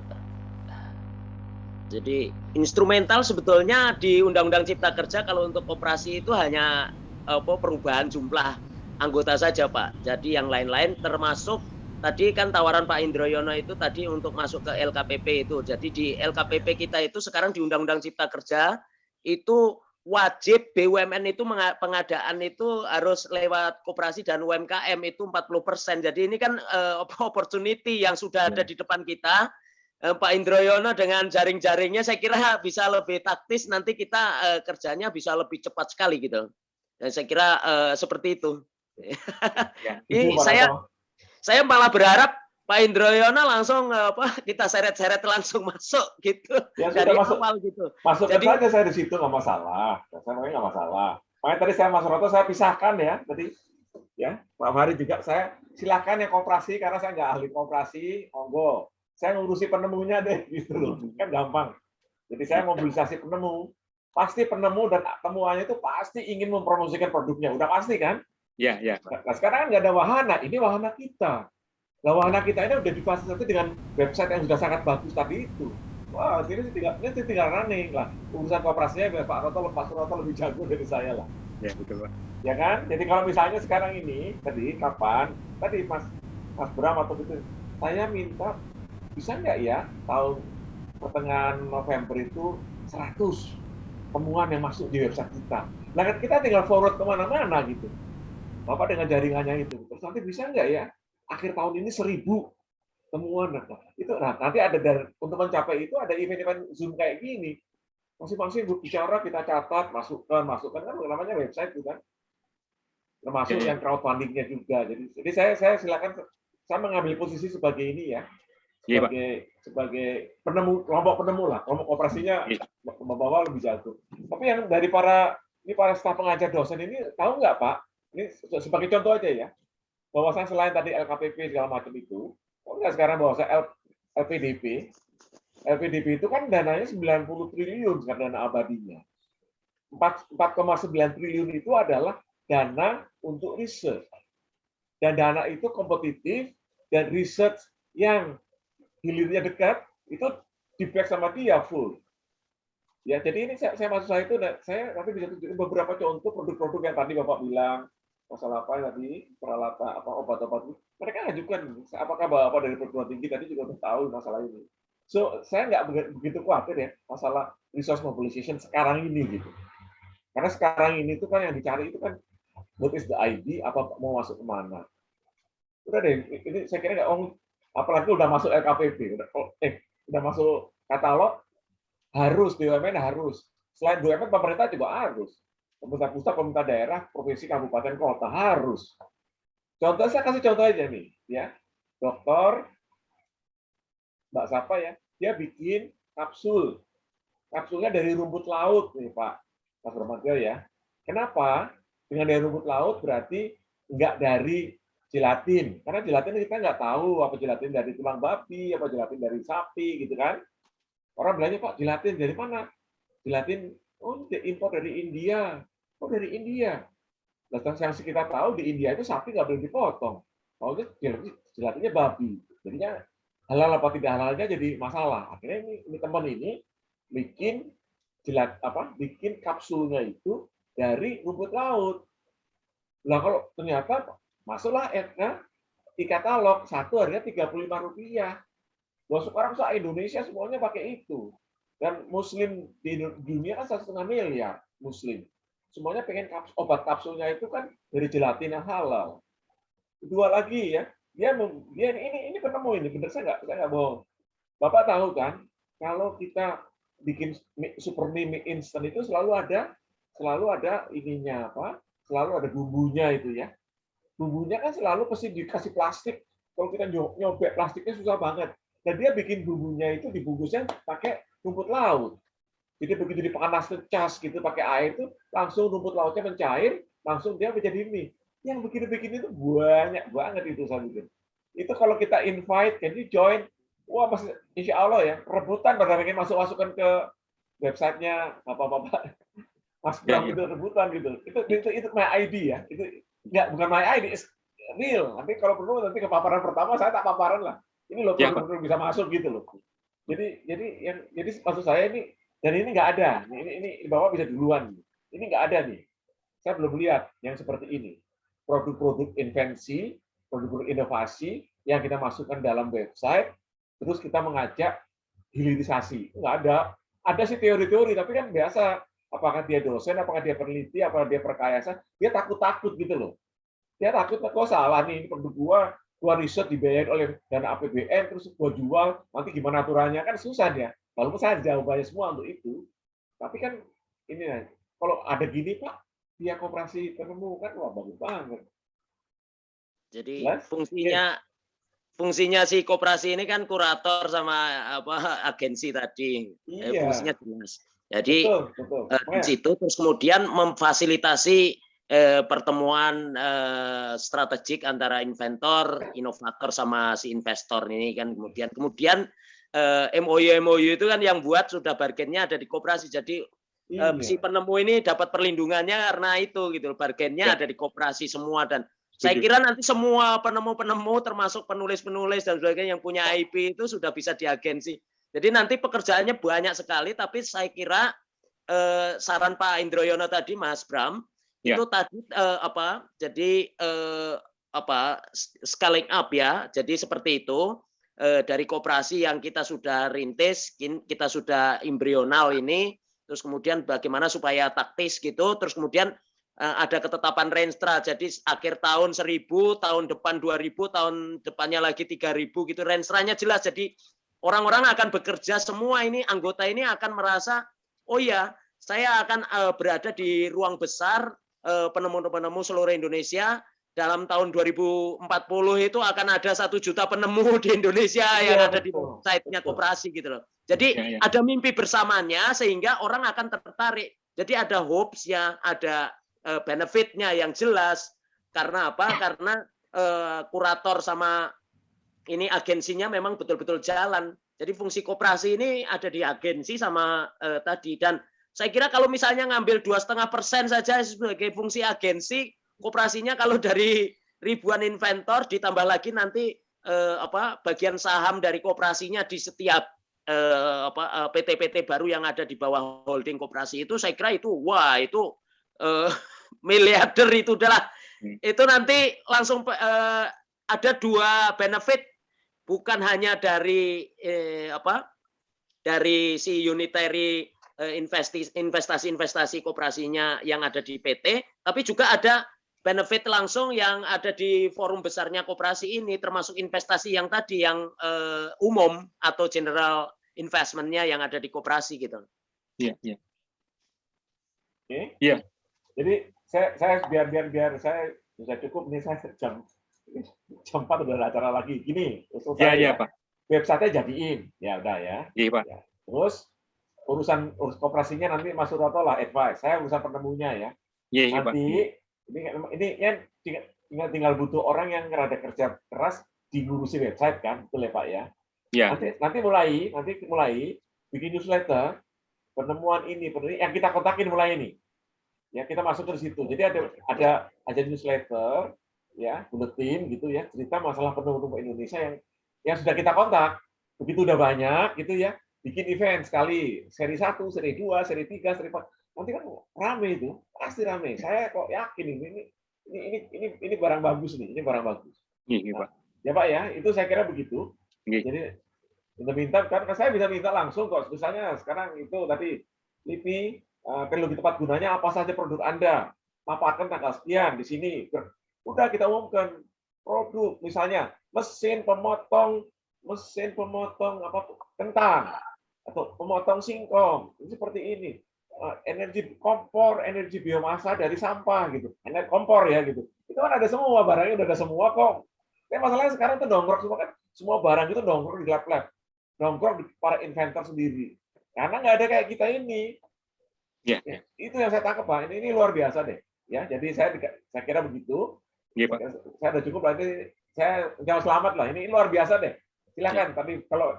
Jadi instrumental sebetulnya di Undang-Undang Cipta Kerja kalau untuk koperasi itu hanya perubahan jumlah anggota saja Pak. Jadi yang lain-lain termasuk tadi kan tawaran Pak Indroyono itu tadi untuk masuk ke LKPP itu. Jadi di LKPP kita itu sekarang di Undang-Undang Cipta Kerja itu wajib BUMN itu pengadaan itu harus lewat koperasi dan UMKM itu 40%. Jadi ini kan opportunity yang sudah ada di depan kita. Pak Indroyono dengan jaring-jaringnya saya kira bisa lebih taktis, nanti kita kerjanya bisa lebih cepat sekali gitu. Dan saya kira seperti itu. Ini saya malah berharap Pak Indroyono langsung kita seret-seret langsung masuk gitu. Ya, dari masuk, awal gitu. Masuk saja saya di situ nggak masalah. Saya nggak masalah. Makanya tadi saya Mas Roto saya pisahkan ya. Tadi ya Pak Farid juga saya silakan yang koperasi karena saya nggak ahli koperasi. Monggo. Saya ngurusi penemunya deh gitu loh. Kan gampang. Jadi saya mobilisasi penemu. Pasti penemu dan temuannya itu pasti ingin mempromosikan produknya. Udah pasti kan? Iya. Nah, sekarang kan nggak ada wahana. Ini wahana kita. Nah, wahana kita ini udah difasilitasi dengan website yang sudah sangat bagus tadi itu. Wah, ini tinggal running lah. Urusan kooperasinya Pak Roto lebih jago dari saya lah. Ya, betul Pak. Ya kan? Jadi kalau misalnya sekarang ini, tadi Mas Bram atau itu, saya minta bisa nggak ya tahun pertengahan November itu 100 temuan yang masuk di website kita. Nah, kan kita tinggal forward kemana-mana gitu. Bapak dengan jaringannya itu. Terus nanti bisa nggak ya, akhir tahun ini 1000 temuan. Nah, itu nanti ada untuk mencapai itu ada event-event Zoom kayak gini. Masing-masing bicara, kita catat, masukkan kan namanya website itu kan. Termasuk yang crowdfunding-nya juga. Jadi saya silakan, saya mengambil posisi sebagai ini ya. Sebagai penemu, kelompok penemu lah, kelompok operasinya membawa lebih jago. Tapi yang dari para staf pengajar dosen ini tahu nggak Pak? Ini sebagai contoh aja ya, bahwasanya selain tadi LKPP segala macam itu, tahu nggak sekarang bahwasanya LPDP itu kan dananya 90 triliun sekarang dana abadinya. 4,9 triliun itu adalah dana untuk riset. Dan dana itu kompetitif dan riset yang hilirnya dekat itu di-back sama dia full. Ya, jadi ini saya maksud saya itu, saya nanti bisa tunjukin beberapa contoh produk-produk yang tadi Bapak bilang, masalah apa tadi, peralatan apa obat-obat, mereka ajukan. Apakah Bapak dari perguruan tinggi tadi juga udah tahu masalah ini? So, saya nggak begitu khawatir ya masalah resource mobilization sekarang ini gitu. Karena sekarang ini tuh kan yang dicari itu kan what is the ID, apa mau masuk kemana. Udah deh, ini saya kira nggak apalagi udah masuk LKPP, udah masuk katalog, harus BUMN harus. Selain BUMN, pemerintah juga harus. Pemerintah pusat, pemerintah daerah, provinsi, kabupaten, kota harus. Contoh, saya kasih contoh aja nih, ya. Dokter, Mbak Sapa ya, dia bikin kapsul. Kapsulnya dari rumput laut nih Pak Mas Bramantio ya. Kenapa? Dengan dari rumput laut berarti nggak dari gelatin, karena gelatin kita nggak tahu apa gelatin dari tulang babi, apa gelatin dari sapi, gitu kan? Orang bilangnya Pak, gelatin dari mana? Gelatin, oh impor dari India. Oh dari India. Nah, yang kita tahu di India itu sapi nggak boleh dipotong. Kalau itu gelatinnya babi. Jadinya halal apa tidak halalnya jadi masalah. Akhirnya ini teman ini bikin bikin kapsulnya itu dari rumput laut. Nah kalau ternyata masuklah e-katalog, satu harganya Rp35. Wah, sekarang Indonesia semuanya pakai itu. Dan Muslim di dunia kan 1,5 miliar Muslim. Semuanya pengen obat kapsulnya itu kan dari gelatin yang halal. Kedua lagi ya, dia ini penemu ini, benar saya nggak bohong. Bapak tahu kan, kalau kita bikin super mie instan itu selalu ada ininya apa? Selalu ada bumbunya itu ya. Bumbunya kan selalu pasti dikasih plastik. Kalau kita nyobek plastiknya susah banget. Dan dia bikin bumbunya itu dibungkusnya pakai rumput laut. Jadi begitu dipanas cas gitu pakai air itu langsung rumput lautnya mencair, langsung dia menjadi mie. Yang begini-begini itu banyak banget itu saya bikin. Itu kalau kita invite, jadi join, wah masih insya Allah ya rebutan pada pengen masukkan ke websitenya apa-apa Mas Bram itu rebutan gitu. Itu my ID ya. Itu bukan my ID, it's real. Nanti kalau perlu nanti ke paparan pertama saya tak paparan lah. Ini loh produk bisa masuk gitu loh. Jadi maksud saya ini dan ini nggak ada. Ini Bapak bisa duluan. Ini nggak ada nih. Saya belum lihat yang seperti ini. Produk-produk invensi, produk-produk inovasi yang kita masukkan dalam website, terus kita mengajak hilirisasi. Nggak ada. Ada sih teori-teori, tapi kan biasa. Apakah dia dosen, apakah dia peneliti, apakah dia perkayasa, dia takut-takut gitu loh. Dia takut, kok salah nih, ini produk gua riset dibayar oleh dana APBN, terus gua jual, nanti gimana aturannya, kan susah dia. Walaupun saya jawabannya semua untuk itu, tapi kan ini kalau ada gini Pak, dia koperasi penemu kan, wah bagus banget. Jadi fungsinya si koperasi ini kan kurator sama agensi tadi. Iya. Fungsinya jelas. Jadi betul. Di situ terus kemudian memfasilitasi pertemuan strategik antara inventor, inovator sama si investor ini kan kemudian MOU itu kan yang buat sudah bargainnya ada di koperasi. Jadi si penemu ini dapat perlindungannya karena itu gitu. Bargainnya ada di koperasi semua dan saya kira nanti semua penemu-penemu termasuk penulis-penulis dan sebagainya yang punya IP itu sudah bisa diagensi. Jadi nanti pekerjaannya banyak sekali, tapi saya kira saran Pak Indroyono tadi, Mas Bram, itu tadi scaling up ya. Jadi seperti itu dari koperasi yang kita sudah rintis, kita sudah embrional ini, terus kemudian bagaimana supaya taktis gitu, terus kemudian ada ketetapan renstra, jadi akhir tahun 1.000, tahun depan 2.000, tahun depannya lagi 3.000 gitu, renstranya jelas. Jadi orang-orang akan bekerja semua ini, anggota ini akan merasa, oh ya, saya akan berada di ruang besar penemu-penemu seluruh Indonesia. Dalam tahun 2040 itu akan ada 1 juta penemu di Indonesia yang ada di website-nya koperasi gitu loh. Jadi ada mimpi bersamanya sehingga orang akan tertarik. Jadi ada hopes-nya, ada benefit-nya yang jelas. Karena apa? Karena kurator sama ini agensinya memang betul-betul jalan. Jadi fungsi koperasi ini ada di agensi sama tadi. Dan saya kira kalau misalnya ngambil 2,5% saja sebagai fungsi agensi, koperasinya kalau dari ribuan inventor ditambah lagi nanti bagian saham dari koperasinya di setiap PT-PT baru yang ada di bawah holding koperasi itu, saya kira itu wah itu miliarder itu adalah itu nanti langsung ada 2 benefit, bukan hanya dari dari si unitary investasi koperasinya yang ada di PT, tapi juga ada benefit langsung yang ada di forum besarnya koperasi ini, termasuk investasi yang tadi yang umum atau general investment-nya yang ada di koperasi gitu. Iya, iya. Oke. Iya. Jadi saya biar saya bisa cukup nih, saya jam 4 udah ada acara lagi. Gini, usul Iya, saya iya, ya. Pak. Website-nya jadiin. Ya udah ya. Iya, Pak. Ya. Terus urus koperasinya nanti Mas Suroto lah advice. Saya urusan penemunya ya. Iya, Pak. Nanti ini kan tinggal butuh orang yang rada kerja keras di ngurusi website kan, betul ya Pak ya? Iya. Nanti mulai bikin newsletter penemuan ini yang kita kontakin mulai ini. Ya, kita masuk ke situ. Jadi ada newsletter ya, bulletin gitu ya, cerita masalah penemu Indonesia yang sudah kita kontak. Begitu udah banyak gitu ya, bikin event sekali, seri 1, seri 2, seri 3, seri 4. Nanti kan rame itu, pasti rame. Saya kok yakin ini barang bagus nih, ini barang bagus. Iya, Pak. Ya Pak ya, itu saya kira begitu. Iya. Jadi minta kan saya bisa minta langsung kok. Misalnya sekarang itu tadi LIPI teknologi tepat gunanya apa saja produk Anda, paparkan tanggal sekian di sini. Udah kita umumkan produk, misalnya mesin pemotong apa kentang atau pemotong singkong, seperti ini. Energi kompor, energi biomasa dari sampah gitu. Energi kompor ya gitu. Itu kan ada semua, barangnya udah ada semua kok. Tapi masalahnya sekarang itu nongkrong semua kan, semua barang itu nongkrong di lab-lab. Nongkrong di para inventor sendiri. Karena nggak ada kayak kita ini. Ya. Itu yang saya tangkap Pak. Ini luar biasa deh. Ya, jadi saya kira begitu. Iya, Pak. Saya udah cukup berarti saya ucapkan selamat lah. Ini luar biasa deh. Silakan. Tapi kalau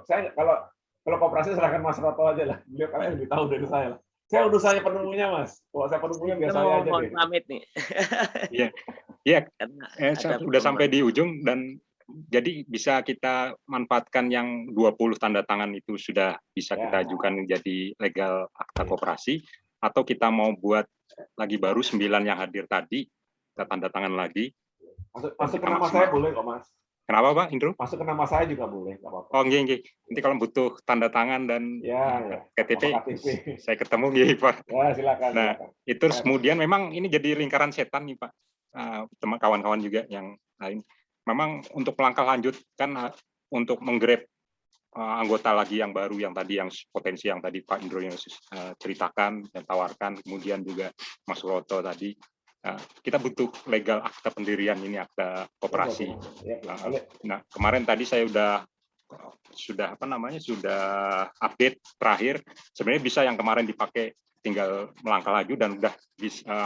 koperasi silakan Mas Roto aja lah. Beliau kalian lebih tahu dari saya lah. Saya urusannya penemunya Mas. Kalau saya penemunya biasa aja deh. Pamit nih. Iya. Iya. Udah sampai di ujung dan jadi bisa kita manfaatkan yang 20 tanda tangan itu sudah bisa kita ajukan menjadi legal akta koperasi, atau kita mau buat lagi baru 9 yang hadir tadi, kita tanda tangan lagi. Masuk ke nama saya boleh kok Mas. Kenapa Pak Indro? Masuk ke nama saya juga boleh, nggak apa-apa. Oh nggih. Nanti kalau butuh tanda tangan dan KTP, saya ketemu nggih Pak. Ya silakan. Nah itu terus kemudian memang ini jadi lingkaran setan nih Pak, teman kawan-kawan juga yang lain. Memang untuk langkah lanjut kan untuk menggrab anggota lagi yang baru yang tadi yang potensi yang tadi Pak Indro yang ceritakan dan tawarkan, kemudian juga Mas Suroto tadi, kita butuh legal akta pendirian ini, akta koperasi. Nah kemarin tadi saya sudah update terakhir, sebenarnya bisa yang kemarin dipakai tinggal melangkah laju dan udah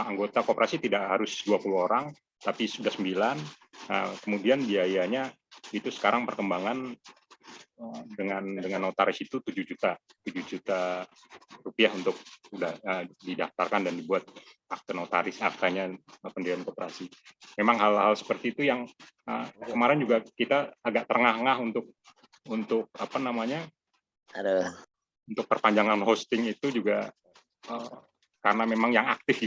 anggota koperasi tidak harus 20 orang tapi sudah 9. Kemudian biayanya itu sekarang perkembangan dengan notaris itu 7 juta rupiah untuk udah didaftarkan dan dibuat akte notaris, aktanya pendirian koperasi. Memang hal-hal seperti itu yang kemarin juga kita agak terengah-engah untuk apa namanya untuk perpanjangan hosting itu juga karena memang yang aktif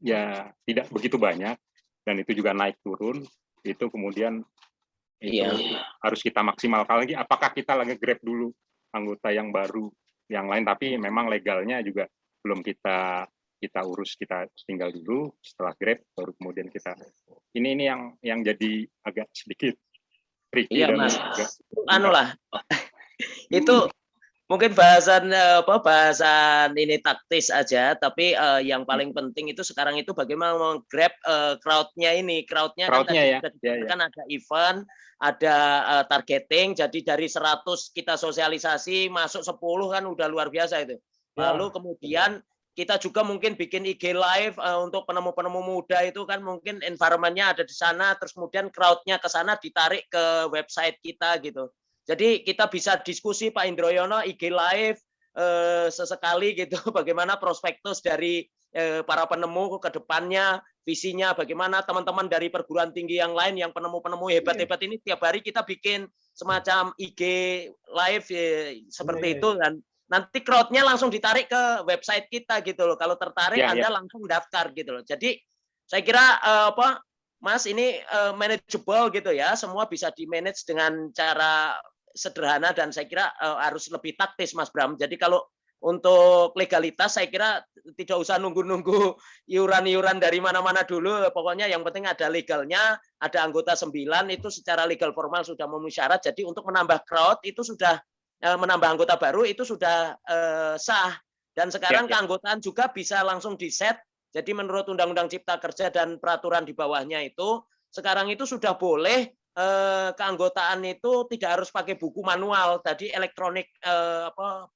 ya tidak begitu banyak dan itu juga naik turun, itu kemudian itu harus kita maksimalkan lagi. Apakah kita lagi grab dulu anggota yang baru yang lain, tapi memang legalnya juga belum kita urus, kita tinggal dulu setelah Grab baru kemudian kita ini yang jadi agak sedikit tricky Iya dan Mas, agak anu lah, itu mungkin bahasan ini taktis aja, tapi yang paling penting itu sekarang itu bagaimana meng-grab crowd-nya ini. Crowd-nya kan tadi crowd-nya ya. sudah Ya, ya. dikatakan ada event, ada targeting, jadi dari 100 kita sosialisasi, masuk 10 kan udah luar biasa itu. Lalu kemudian kita juga mungkin bikin IG live untuk penemu-penemu muda itu kan mungkin environment-nya ada di sana, terus kemudian crowd-nya ke sana ditarik ke website kita gitu. Jadi kita bisa diskusi Pak Indroyono IG live sesekali gitu bagaimana prospektus dari para penemu ke depannya, visinya bagaimana teman-teman dari perguruan tinggi yang lain yang penemu-penemu hebat-hebat ini tiap hari kita bikin semacam IG live seperti itu kan. Nanti crowd-nya langsung ditarik ke website kita gitu loh. Kalau tertarik Anda langsung daftar gitu loh. Jadi saya kira Mas ini manageable gitu ya. Semua bisa di-manage dengan cara sederhana dan saya kira harus lebih taktis Mas Bram. Jadi kalau untuk legalitas saya kira tidak usah nunggu-nunggu iuran-iuran dari mana-mana dulu. Pokoknya yang penting ada legalnya, ada anggota 9 itu secara legal formal sudah memenuhi syarat. Jadi untuk menambah crowd itu sudah menambah anggota baru itu sudah sah. Dan sekarang keanggotaan juga bisa langsung di-set. Jadi menurut Undang-Undang Cipta Kerja dan peraturan di bawahnya itu sekarang itu sudah boleh keanggotaan itu tidak harus pakai buku manual, tadi elektronik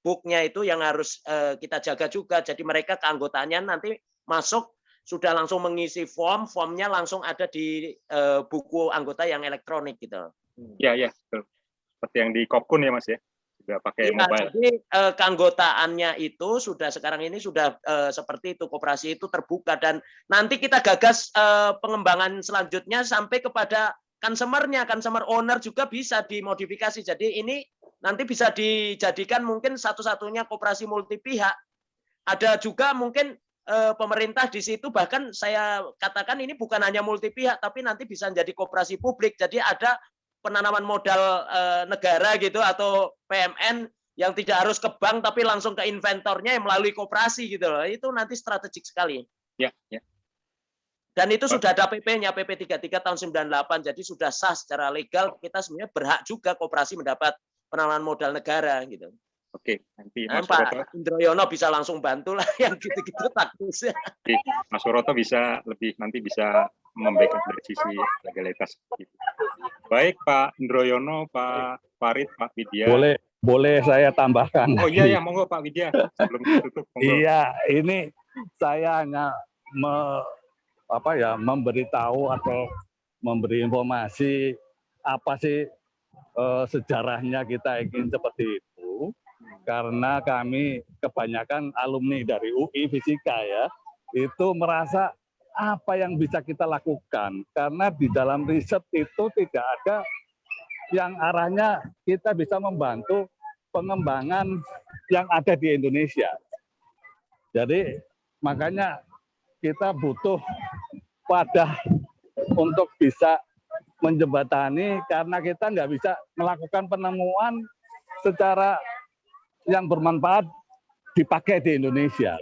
booknya itu yang harus kita jaga juga. Jadi mereka keanggotaannya nanti masuk sudah langsung mengisi formnya langsung ada di buku anggota yang elektronik gitu. Ya, betul. Seperti yang di Kopkun ya Mas ya, sudah pakai mobile. Jadi keanggotaannya itu sudah sekarang ini sudah seperti itu, koperasi itu terbuka dan nanti kita gagas pengembangan selanjutnya sampai kepada consumer owner juga bisa dimodifikasi. Jadi ini nanti bisa dijadikan mungkin satu-satunya koperasi multi pihak. Ada juga mungkin pemerintah di situ, bahkan saya katakan ini bukan hanya multi pihak, tapi nanti bisa menjadi koperasi publik. Jadi ada penanaman modal negara gitu atau PMN yang tidak harus ke bank tapi langsung ke inventornya yang melalui koperasi gitu loh. Itu nanti strategik sekali. Ya. Dan itu sudah ada PP-nya, PP 33 tahun 98, jadi sudah sah secara legal, kita sebenarnya berhak juga koperasi mendapat penanaman modal negara gitu. Oke, nanti Mas Pak Suroto Indroyono bisa langsung bantu lah yang gitu-gitu taktis. Mas Suroto nanti bisa membackup dari sisi legalitas. Gitu. Baik Pak Indroyono, Pak Farid, Pak Widya. Boleh saya tambahkan. Oh iya, monggo Pak Widya sebelum ditutup. Monggo. Iya, ini saya hanya memberitahu atau memberi informasi apa sih sejarahnya kita ingin seperti itu, karena kami kebanyakan alumni dari UI Fisika ya, itu merasa apa yang bisa kita lakukan, karena di dalam riset itu tidak ada yang arahnya kita bisa membantu pengembangan yang ada di Indonesia. Jadi makanya kita butuh wadah untuk bisa menjembatani, karena kita nggak bisa melakukan penemuan secara yang bermanfaat dipakai di Indonesia.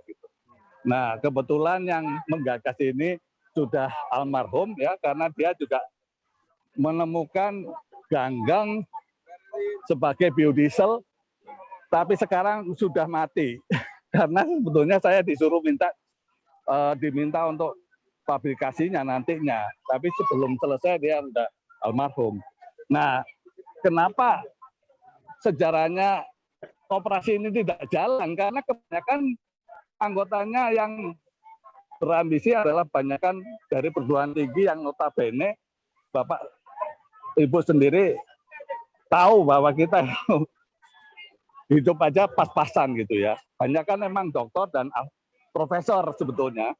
Nah, kebetulan yang menggagas ini sudah almarhum ya, karena dia juga menemukan ganggang sebagai biodiesel, tapi sekarang sudah mati. Karena sebetulnya saya diminta untuk pabrikasinya nantinya, tapi sebelum selesai dia sudah almarhum. Nah, kenapa sejarahnya koperasi ini tidak jalan? Karena kebanyakan anggotanya yang berambisi adalah kebanyakan dari perguruan tinggi yang notabene Bapak Ibu sendiri tahu bahwa kita hidup aja pas-pasan gitu ya. Banyak kan memang doktor dan profesor sebetulnya.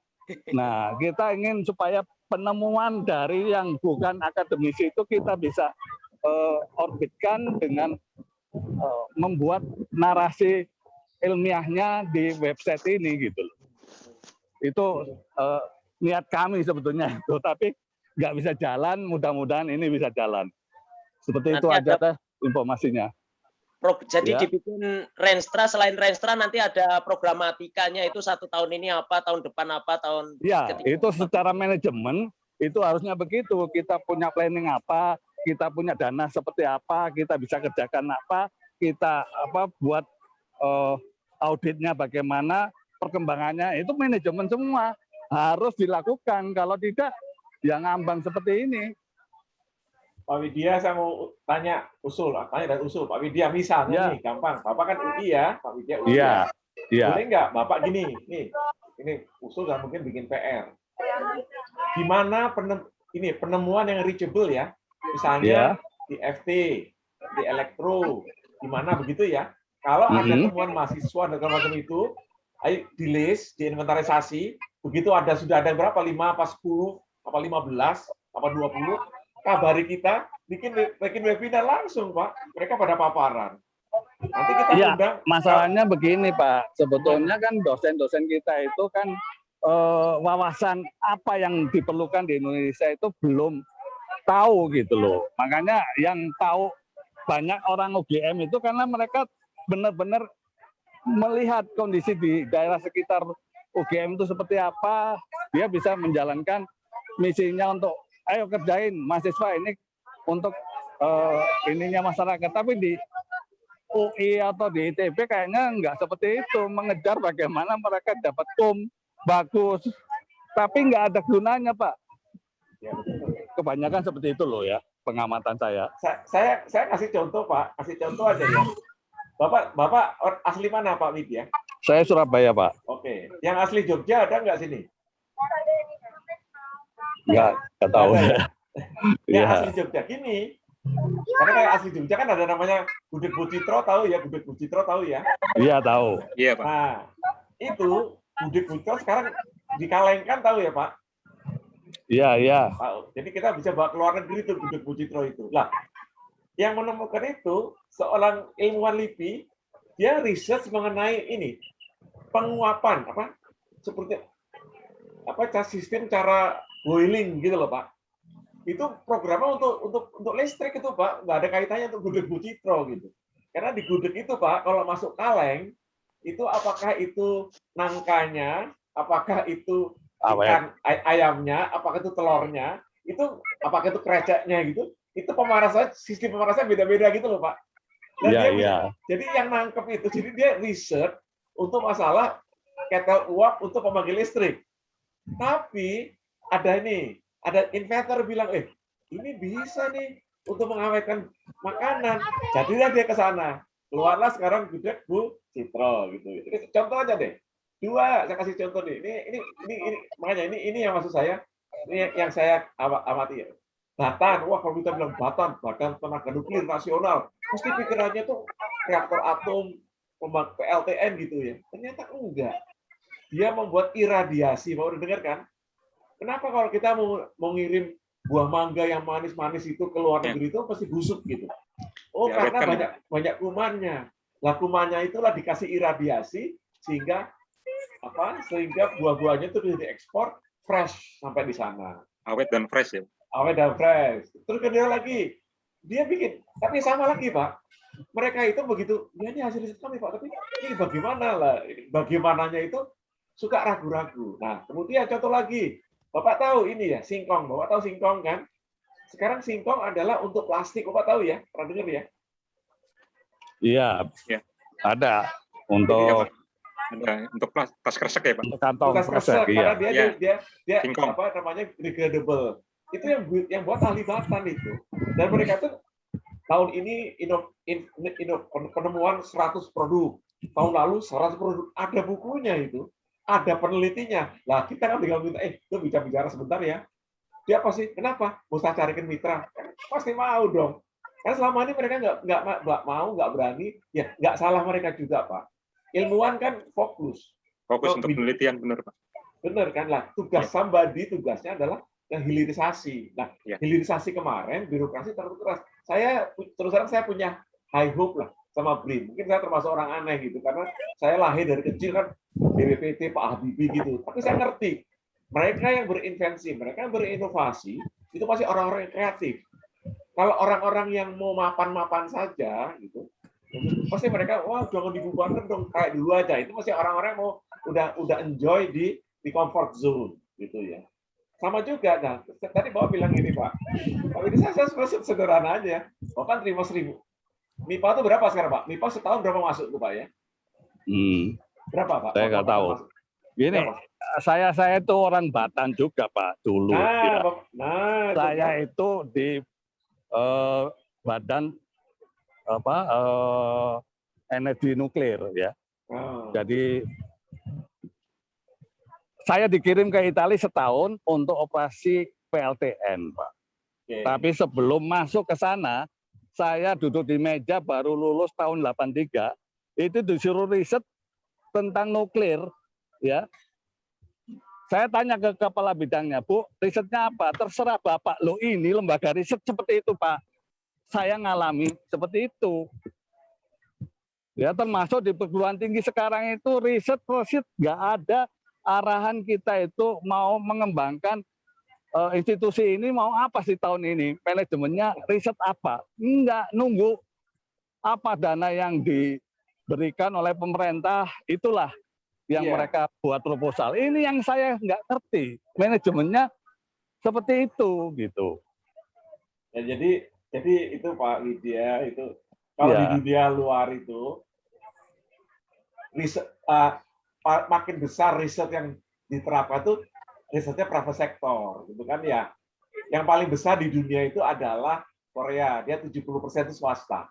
Nah, kita ingin supaya penemuan dari yang bukan akademisi itu kita bisa orbitkan dengan membuat narasi ilmiahnya di website ini gitu loh. Itu niat kami sebetulnya itu, tapi nggak bisa jalan. Mudah-mudahan ini bisa jalan. Seperti itu aja teh informasinya. Jadi Ya. dibikin Renstra, selain Renstra nanti ada programatikanya itu 1 tahun ini apa, tahun depan apa, tahun Ya, ketiga itu apa. secara manajemen itu harusnya begitu. Kita punya planning apa, kita punya dana seperti apa, kita bisa kerjakan apa, kita buat auditnya bagaimana, perkembangannya itu manajemen semua harus dilakukan. Kalau tidak, ya ngambang seperti ini. Pak Widya, saya mau tanya tanya dari usul. Pak Widya, misalnya Ya. nih, gampang. Bapak kan UI ya, Pak Widya UI Iya, ya. iya. Boleh nggak Bapak gini, nih, ini usul dan mungkin bikin PR. Gimana penemuan yang reachable ya? Misalnya di FT, di elektro, di mana begitu ya? Kalau ada temuan mahasiswa dan segala macam itu, ayo di list, diinventarisasi. Begitu sudah ada berapa? 5 apa 10 apa 15 apa 20? Kabari kita, bikin webinar langsung, Pak. Mereka pada paparan. Nanti kita Iya, undang. masalahnya begini, Pak. Sebetulnya kan dosen-dosen kita itu kan wawasan apa yang diperlukan di Indonesia itu belum tahu gitu loh. Makanya yang tahu banyak orang UGM itu karena mereka benar-benar melihat kondisi di daerah sekitar UGM itu seperti apa, dia bisa menjalankan misinya untuk ayo kerjain mahasiswa ini untuk ininya masyarakat. Tapi di UI atau di ITB kayaknya nggak seperti itu, mengejar bagaimana mereka dapat bagus, tapi nggak ada gunanya, Pak. Ya, betul. Kebanyakan seperti itu loh ya, pengamatan saya. Saya kasih contoh, Pak. Kasih contoh aja ya. Bapak asli mana, Pak Widya? Saya Surabaya, Pak. Oke. Yang asli Jogja ada nggak sini? Nggak tahu. Ada ya? Yang Iya. asli Jogja gini. Karena kayak asli Jogja kan ada namanya Gudeg Bucitro, tahu ya? Gudeg Bucitro tahu ya? Iya, tahu. Iya, Pak. Nah, itu Gudeg Bucitro sekarang dikalengkan, tahu ya, Pak? Iya, iya. Tahu. Jadi kita bisa bawa ke luar negeri tuh Gudeg Bucitro itu. Lah, yang menemukan itu seorang ilmuwan LIPI, dia research mengenai ini penguapan seperti sistem cara boiling gitu loh, Pak. Itu programnya untuk listrik itu, Pak, nggak ada kaitannya untuk Gudeg Bucitro gitu. Karena di gudeg itu, Pak, kalau masuk kaleng itu apakah itu nangkanya, apakah itu ikan ayamnya, apakah itu telurnya, apakah itu kreceknya gitu, itu sistem pemanasan beda-beda gitu loh, Pak. Dan jadi yang nangkep itu, jadi dia research untuk masalah ketel uap untuk pembangkit listrik. Tapi ada inventor bilang, ini bisa nih untuk mengawetkan makanan. Jadilah dia ke sana. Keluarlah sekarang Gudeg Bucitro gitu. Ini contoh aja deh. 2, saya kasih contoh nih. Ini makanya ini yang maksud saya. Ini yang saya amati ya. Batan, kalau kita bilang Batan, Badan Tenaga Nuklir Nasional, pasti pikirannya tuh reaktor atom, PLTN gitu ya. Ternyata enggak. Dia membuat iradiasi, mau dengar kan? Kenapa kalau kita mau ngirim buah mangga yang manis-manis itu ke luar negeri itu pasti busuk gitu? Oh, Ya, karena banyak kumannya. Lah kumannya itulah dikasih iradiasi sehingga buah-buahnya itu bisa diekspor fresh sampai di sana. Awet dan fresh ya. Awet dan fresh. Terus kedua lagi, dia bikin, tapi sama lagi, Pak. Mereka itu begitu, ya ini hasil riset kami, Pak, tapi ini bagaimana lah? Bagaimananya itu suka ragu-ragu. Nah, kemudian contoh lagi, Bapak tahu ini ya, singkong. Bapak tahu singkong kan? Sekarang singkong adalah untuk plastik, Bapak tahu ya? Pernah dengar ya? Iya. Ya. Ada untuk tas kresek ya, Pak. untuk kantong Tas kresek, kresek, karena dia Singkong. degradable. Itu yang buat ahli Batan itu. Dan mereka tuh tahun ini penemuan 100 produk. Tahun lalu 100 produk. Ada bukunya itu. Ada penelitinya. Lah kita kan tinggal minta, lu bicara sebentar ya. Dia pasti, kenapa? Usah carikan mitra. Pasti mau dong. Karena selama ini mereka nggak mau, nggak berani. Ya nggak salah mereka juga, Pak. Ilmuwan kan fokus Untuk penelitian, benar, Pak. Benar kan lah. Tugasnya adalah yang hilirisasi. Nah, hilirisasi kemarin birokrasi terlalu keras. Terus terang saya punya high hope lah sama BRIN. Mungkin saya termasuk orang aneh gitu karena saya lahir dari kecil kan BPPT, Pak Habibie gitu. Tapi saya ngerti mereka yang berinvensi, mereka yang berinovasi itu pasti orang-orang yang kreatif. Kalau orang-orang yang mau mapan-mapan saja gitu, Pasti mereka, wah jangan dibubarkan dong, kayak dulu aja. Itu masih orang-orang mau udah enjoy di comfort zone gitu ya. Sama juga, nah tadi Bapak bilang gini Pak, tapi ini saya sederhana aja, Bapak kan terima 1.000. MIPA itu berapa sekarang Pak? MIPA setahun berapa masuk tuh Pak ya? Berapa Pak? Saya nggak tahu. Gini, saya itu orang Batam juga Pak dulu. Saya itu di badan energi nuklir ya. Jadi saya dikirim ke Italia setahun untuk operasi PLTN, Pak. Tapi sebelum masuk ke sana, saya duduk di meja baru lulus tahun 83, itu disuruh riset tentang nuklir, ya. Saya tanya ke kepala bidangnya, Bu, risetnya apa? Terserah Bapak, loh ini lembaga riset seperti itu, Pak. Saya ngalami seperti itu. Ya, termasuk di perguruan tinggi sekarang itu riset nggak ada arahan kita itu mau mengembangkan institusi ini mau apa sih tahun ini? Manajemennya riset apa? Enggak, nunggu apa dana yang diberikan oleh pemerintah, itulah yang mereka buat proposal. Ini yang saya nggak ngerti. Manajemennya seperti itu gitu. Ya, jadi itu Pak Widya, itu kalau di dunia luar itu riset makin besar riset yang diterapkan itu risetnya private sector gitu kan ya. Yang paling besar di dunia itu adalah Korea, dia 70% itu swasta,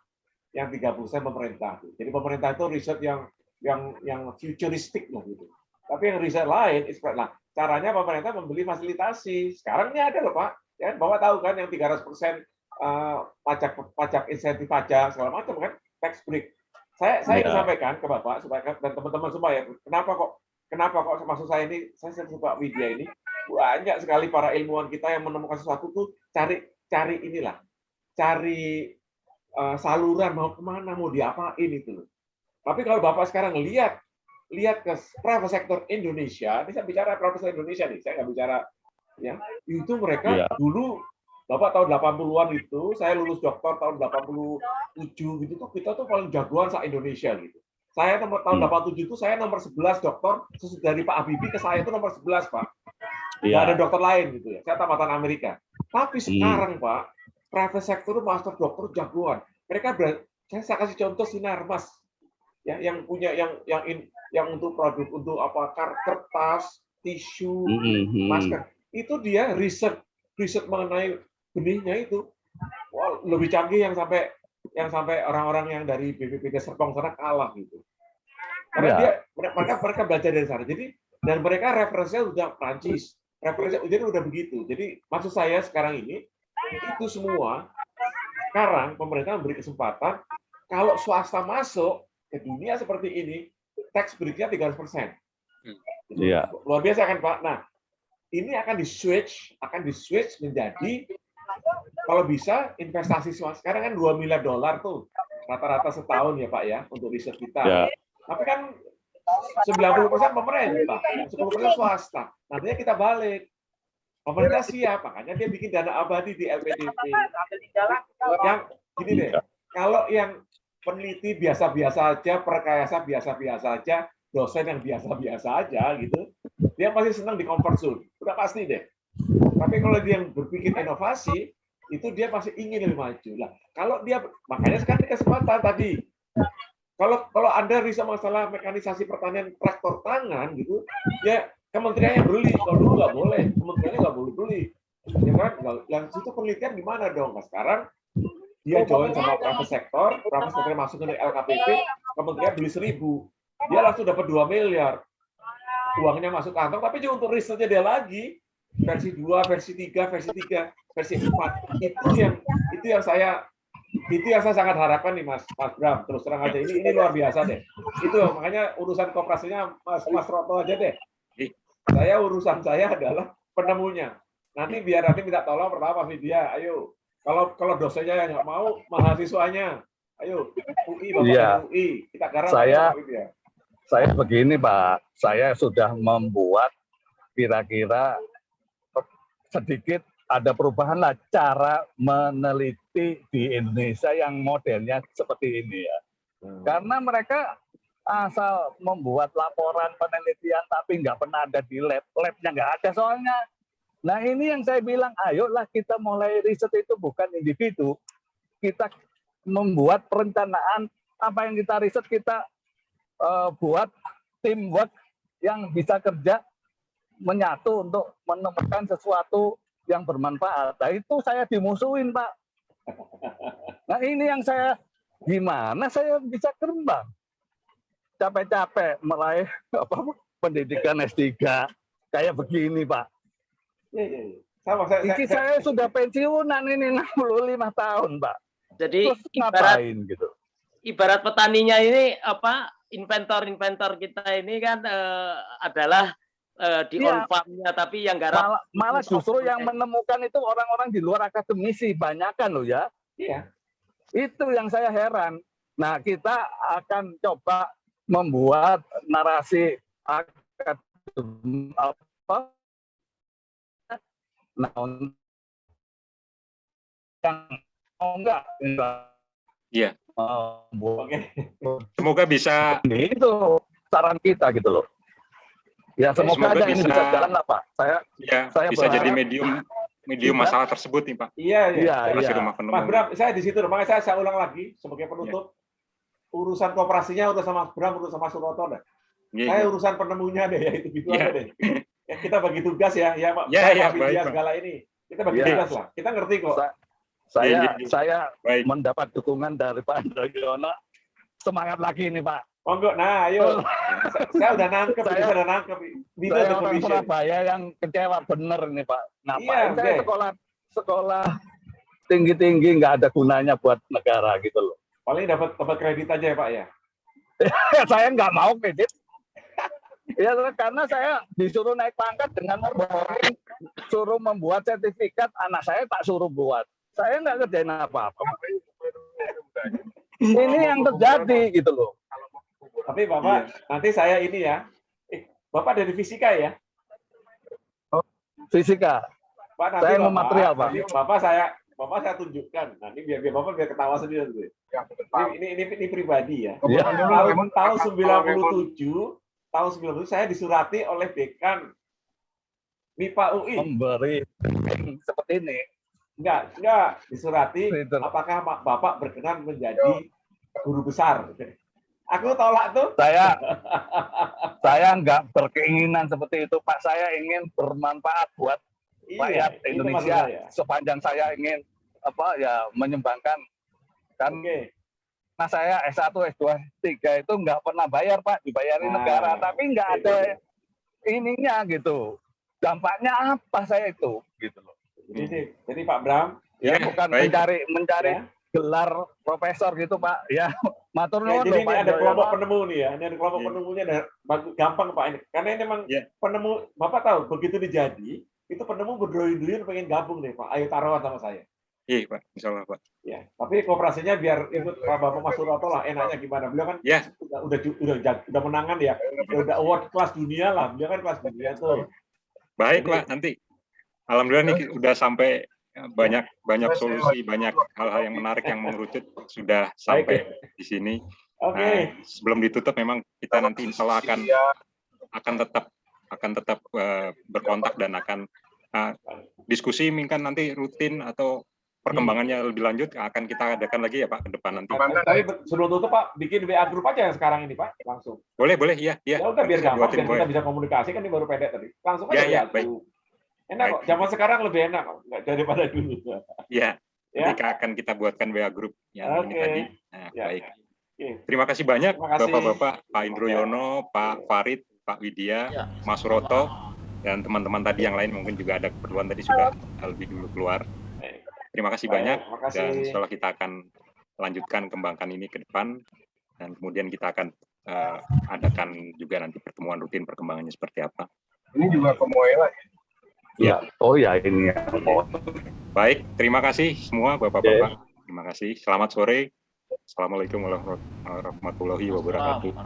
yang 30% pemerintah. Jadi pemerintah itu riset yang futuristik lah gitu. Tapi yang riset lain, nah caranya pemerintah membeli fasilitasi. Sekarang ini ada loh Pak, ya Bapak tahu kan yang 300% pajak insentif pajak segala macam kan, tax break. Saya ingin sampaikan ke Bapak supaya dan teman-teman semua ya, kenapa kok maksud saya ini, saya Pak Widya ini banyak sekali para ilmuwan kita yang menemukan sesuatu tuh cari saluran mau kemana, mau diapain itu. Tapi kalau Bapak sekarang lihat ke private sector Indonesia, ini saya bicara private sector Indonesia nih, saya nggak bicara ya, itu mereka dulu Bapak tahun 80-an itu, saya lulus doktor tahun 87 gitu tuh, kita tuh paling jagoan se-Indonesia gitu. Saya tahun 87 itu saya nomor 11 doktor, dari Pak Habibie ke saya itu nomor 11 Pak. Nggak ada dokter lain gitu ya, saya tamatan Amerika. Tapi sekarang Pak, private sector master dokter jagoan. Mereka saya kasih contoh Sinarmas, ya, yang punya yang untuk produk untuk apa, kertas, tisu, masker. Itu dia riset mengenai benihnya itu, wah, lebih canggih yang sampai orang-orang yang dari BPPT Serpong sana kalah gitu. Karena mereka belajar dari sana. Jadi dan mereka referensinya udah Prancis, referensinya jadi udah begitu. Jadi maksud saya sekarang ini itu semua sekarang pemerintah memberi kesempatan kalau swasta masuk ke dunia seperti ini, tax break-nya 300%. Luar biasa kan Pak. Nah, ini akan di switch menjadi kalau bisa investasi swasta. Sekarang kan $2 miliar tuh rata-rata setahun ya Pak ya untuk riset kita. Tapi kan 90% pemerintah, 10% swasta. Nantinya kita balik. Pemerintah siap, makanya dia bikin dana abadi di LPDP. Yang gini deh, kalau yang peneliti biasa-biasa aja, perkayasa biasa-biasa aja, dosen yang biasa-biasa aja gitu, dia pasti senang di comfort zone. Udah pasti deh. Tapi kalau dia yang berpikir inovasi, itu dia pasti ingin lebih maju. Lah, kalau dia, makanya sekarang kesempatan tadi. Kalau Anda riset masalah mekanisasi pertanian traktor tangan gitu, ya kementeriannya beli. Kalau dulu nggak boleh, kementeriannya nggak boleh beli. Ya kan? Yang situ penelitian di mana dong? Nah, sekarang dia join sama private sector masuk ke LKPP, kementerian beli 1.000. Dia langsung dapat 2 miliar. Uangnya masuk kantong, tapi juga untuk risetnya dia lagi. Versi 2, versi 3, versi 4. Itu yang saya sangat harapkan nih Mas Bram. Terus terang aja ini luar biasa deh. Itu makanya urusan kooperasinya Mas Roto aja deh. Urusan saya adalah penemunya. Nanti minta tolong pertama Mas Widya, ayo. Kalau dosennya yang nggak mau, mahasiswanya, ayo UI Bapak UI, kita garap. Saya begini Pak, saya sudah membuat kira-kira sedikit ada perubahan lah cara meneliti di Indonesia yang modelnya seperti ini ya. Karena mereka asal membuat laporan penelitian tapi nggak pernah ada di lab, labnya nggak ada soalnya. Nah ini yang saya bilang, ayolah kita mulai riset itu bukan individu, kita membuat perencanaan apa yang kita riset, kita buat teamwork yang bisa kerja menyatu untuk menemukan sesuatu yang bermanfaat. Nah itu saya dimusuhin Pak. Nah ini yang saya, gimana saya bisa kembang? Capek-capek meraih pendidikan S3 kayak begini Pak. Iya. Sama, saya sudah pensiunan ini 65 tahun Pak. Jadi terus ngapain gitu? Ibarat petaninya ini inventor kita ini kan adalah di on farm-nya, tapi yang garap malah justru yang menemukan itu orang-orang di luar akademisi, banyakan loh ya. Iya. Itu yang saya heran. Nah, kita akan coba membuat narasi enggak. Iya. Oke. Semoga bisa. Itu saran kita gitu loh. Ya semoga aja ini bisa jalan lah Pak. Saya bisa jadi medium masalah tersebut nih Pak. Iya. Mas Bram, saya di situ, makanya saya ulang lagi sebagai penutup. Urusan kooperasinya udah sama Bram, udah sama Suroto dah. Saya urusan penemunya deh, ya itu gitu aja deh. Ya, kita bagi tugas ya Pak. Baik, segala ini. Kita bagi tugas lah. Kita ngerti kok. Saya mendapat dukungan dari Pak Indroyono. Semangat lagi nih Pak. Monggo, nah ayo. Saya udah nangkep, saya udah nangkep. Saya orang Surabaya yang kecewa bener nih Pak. Ngapain saya sekolah tinggi-tinggi nggak ada gunanya buat negara gitu loh. Paling dapat kredit aja ya Pak ya. Saya nggak mau kredit. Ya karena saya disuruh naik pangkat dengan suruh membuat sertifikat, anak saya tak suruh buat. Saya nggak kerjain apa-apa. Ini yang terjadi gitu loh. Tapi Bapak, nanti saya ini ya. Bapak dari fisika ya? Fisika. Pak, nanti saya mau material Pak. Bapak saya tunjukkan. Nanti biar Bapak ketawa sendiri. Ini pribadi ya. Tahun 97 saya disurati oleh dekan MIPA UI. Memberi seperti ini. Enggak disurati. Apakah Bapak berkenan menjadi guru besar? Aku tolak tuh. Saya nggak berkeinginan seperti itu, Pak. Saya ingin bermanfaat buat rakyat Indonesia. Sepanjang saya ingin menyumbangkan kan. Nah saya S1, S2, S3 itu nggak pernah bayar Pak, dibayarin negara, tapi nggak ada ininya gitu. Dampaknya apa saya itu gitu loh. Jadi Pak Bram, ya bukan mencari gelar profesor gitu Pak. Ya matur nuwun jadi ini ada kelompok penemu nih ya. Ini ada kelompok penemunya, gampang Pak ini. Karena ini memang penemu, Bapak tahu begitu dijadi, itu penemu berduyun-duyun pengen gabung nih Pak. Ayo taruhan sama saya. Iya Pak, insya Allah Pak. Ya, tapi kooperasinya biar ikut Bapak Mas Suroto lah, enaknya gimana? Beliau kan udah menangan ya, udah award kelas dunia lah, beliau kan kelas dunia tuh. Baik Pak, nanti alhamdulillah nih udah sampai banyak solusi, banyak hal-hal yang menarik yang mengerucut sudah sampai di sini. Nah, sebelum ditutup memang kita nanti insya Allah akan tetap berkontak dan akan diskusi mungkin nanti rutin atau perkembangannya lebih lanjut akan kita adakan lagi ya Pak ke depan nanti. Tapi sebelum tutup Pak, bikin WA grup aja yang sekarang ini Pak, langsung. Boleh iya. Ya udah biar gampang, biar kita bisa komunikasi kan ini baru pendek tadi. Langsung aja ya. Baik. Enak kok, zaman sekarang lebih enak kok, nggak daripada dulu. Iya. Nanti akan kita buatkan WA grup yang ini tadi. Nah, baik. Terima kasih banyak Bapak-bapak, Pak Indroyono, Pak Farid, Pak Widya, Mas Suroto, dan teman-teman tadi yang lain mungkin juga ada keperluan tadi sudah lebih dulu keluar. Terima kasih banyak, dan insya Allah kita akan lanjutkan kembangkan ini ke depan, dan kemudian kita akan adakan juga nanti pertemuan rutin perkembangannya seperti apa. Ini juga Komoe lagi. Ya. Oh ya ini ya. Baik, terima kasih semua Bapak-bapak. Terima kasih. Selamat sore. Assalamualaikum warahmatullahi wabarakatuh.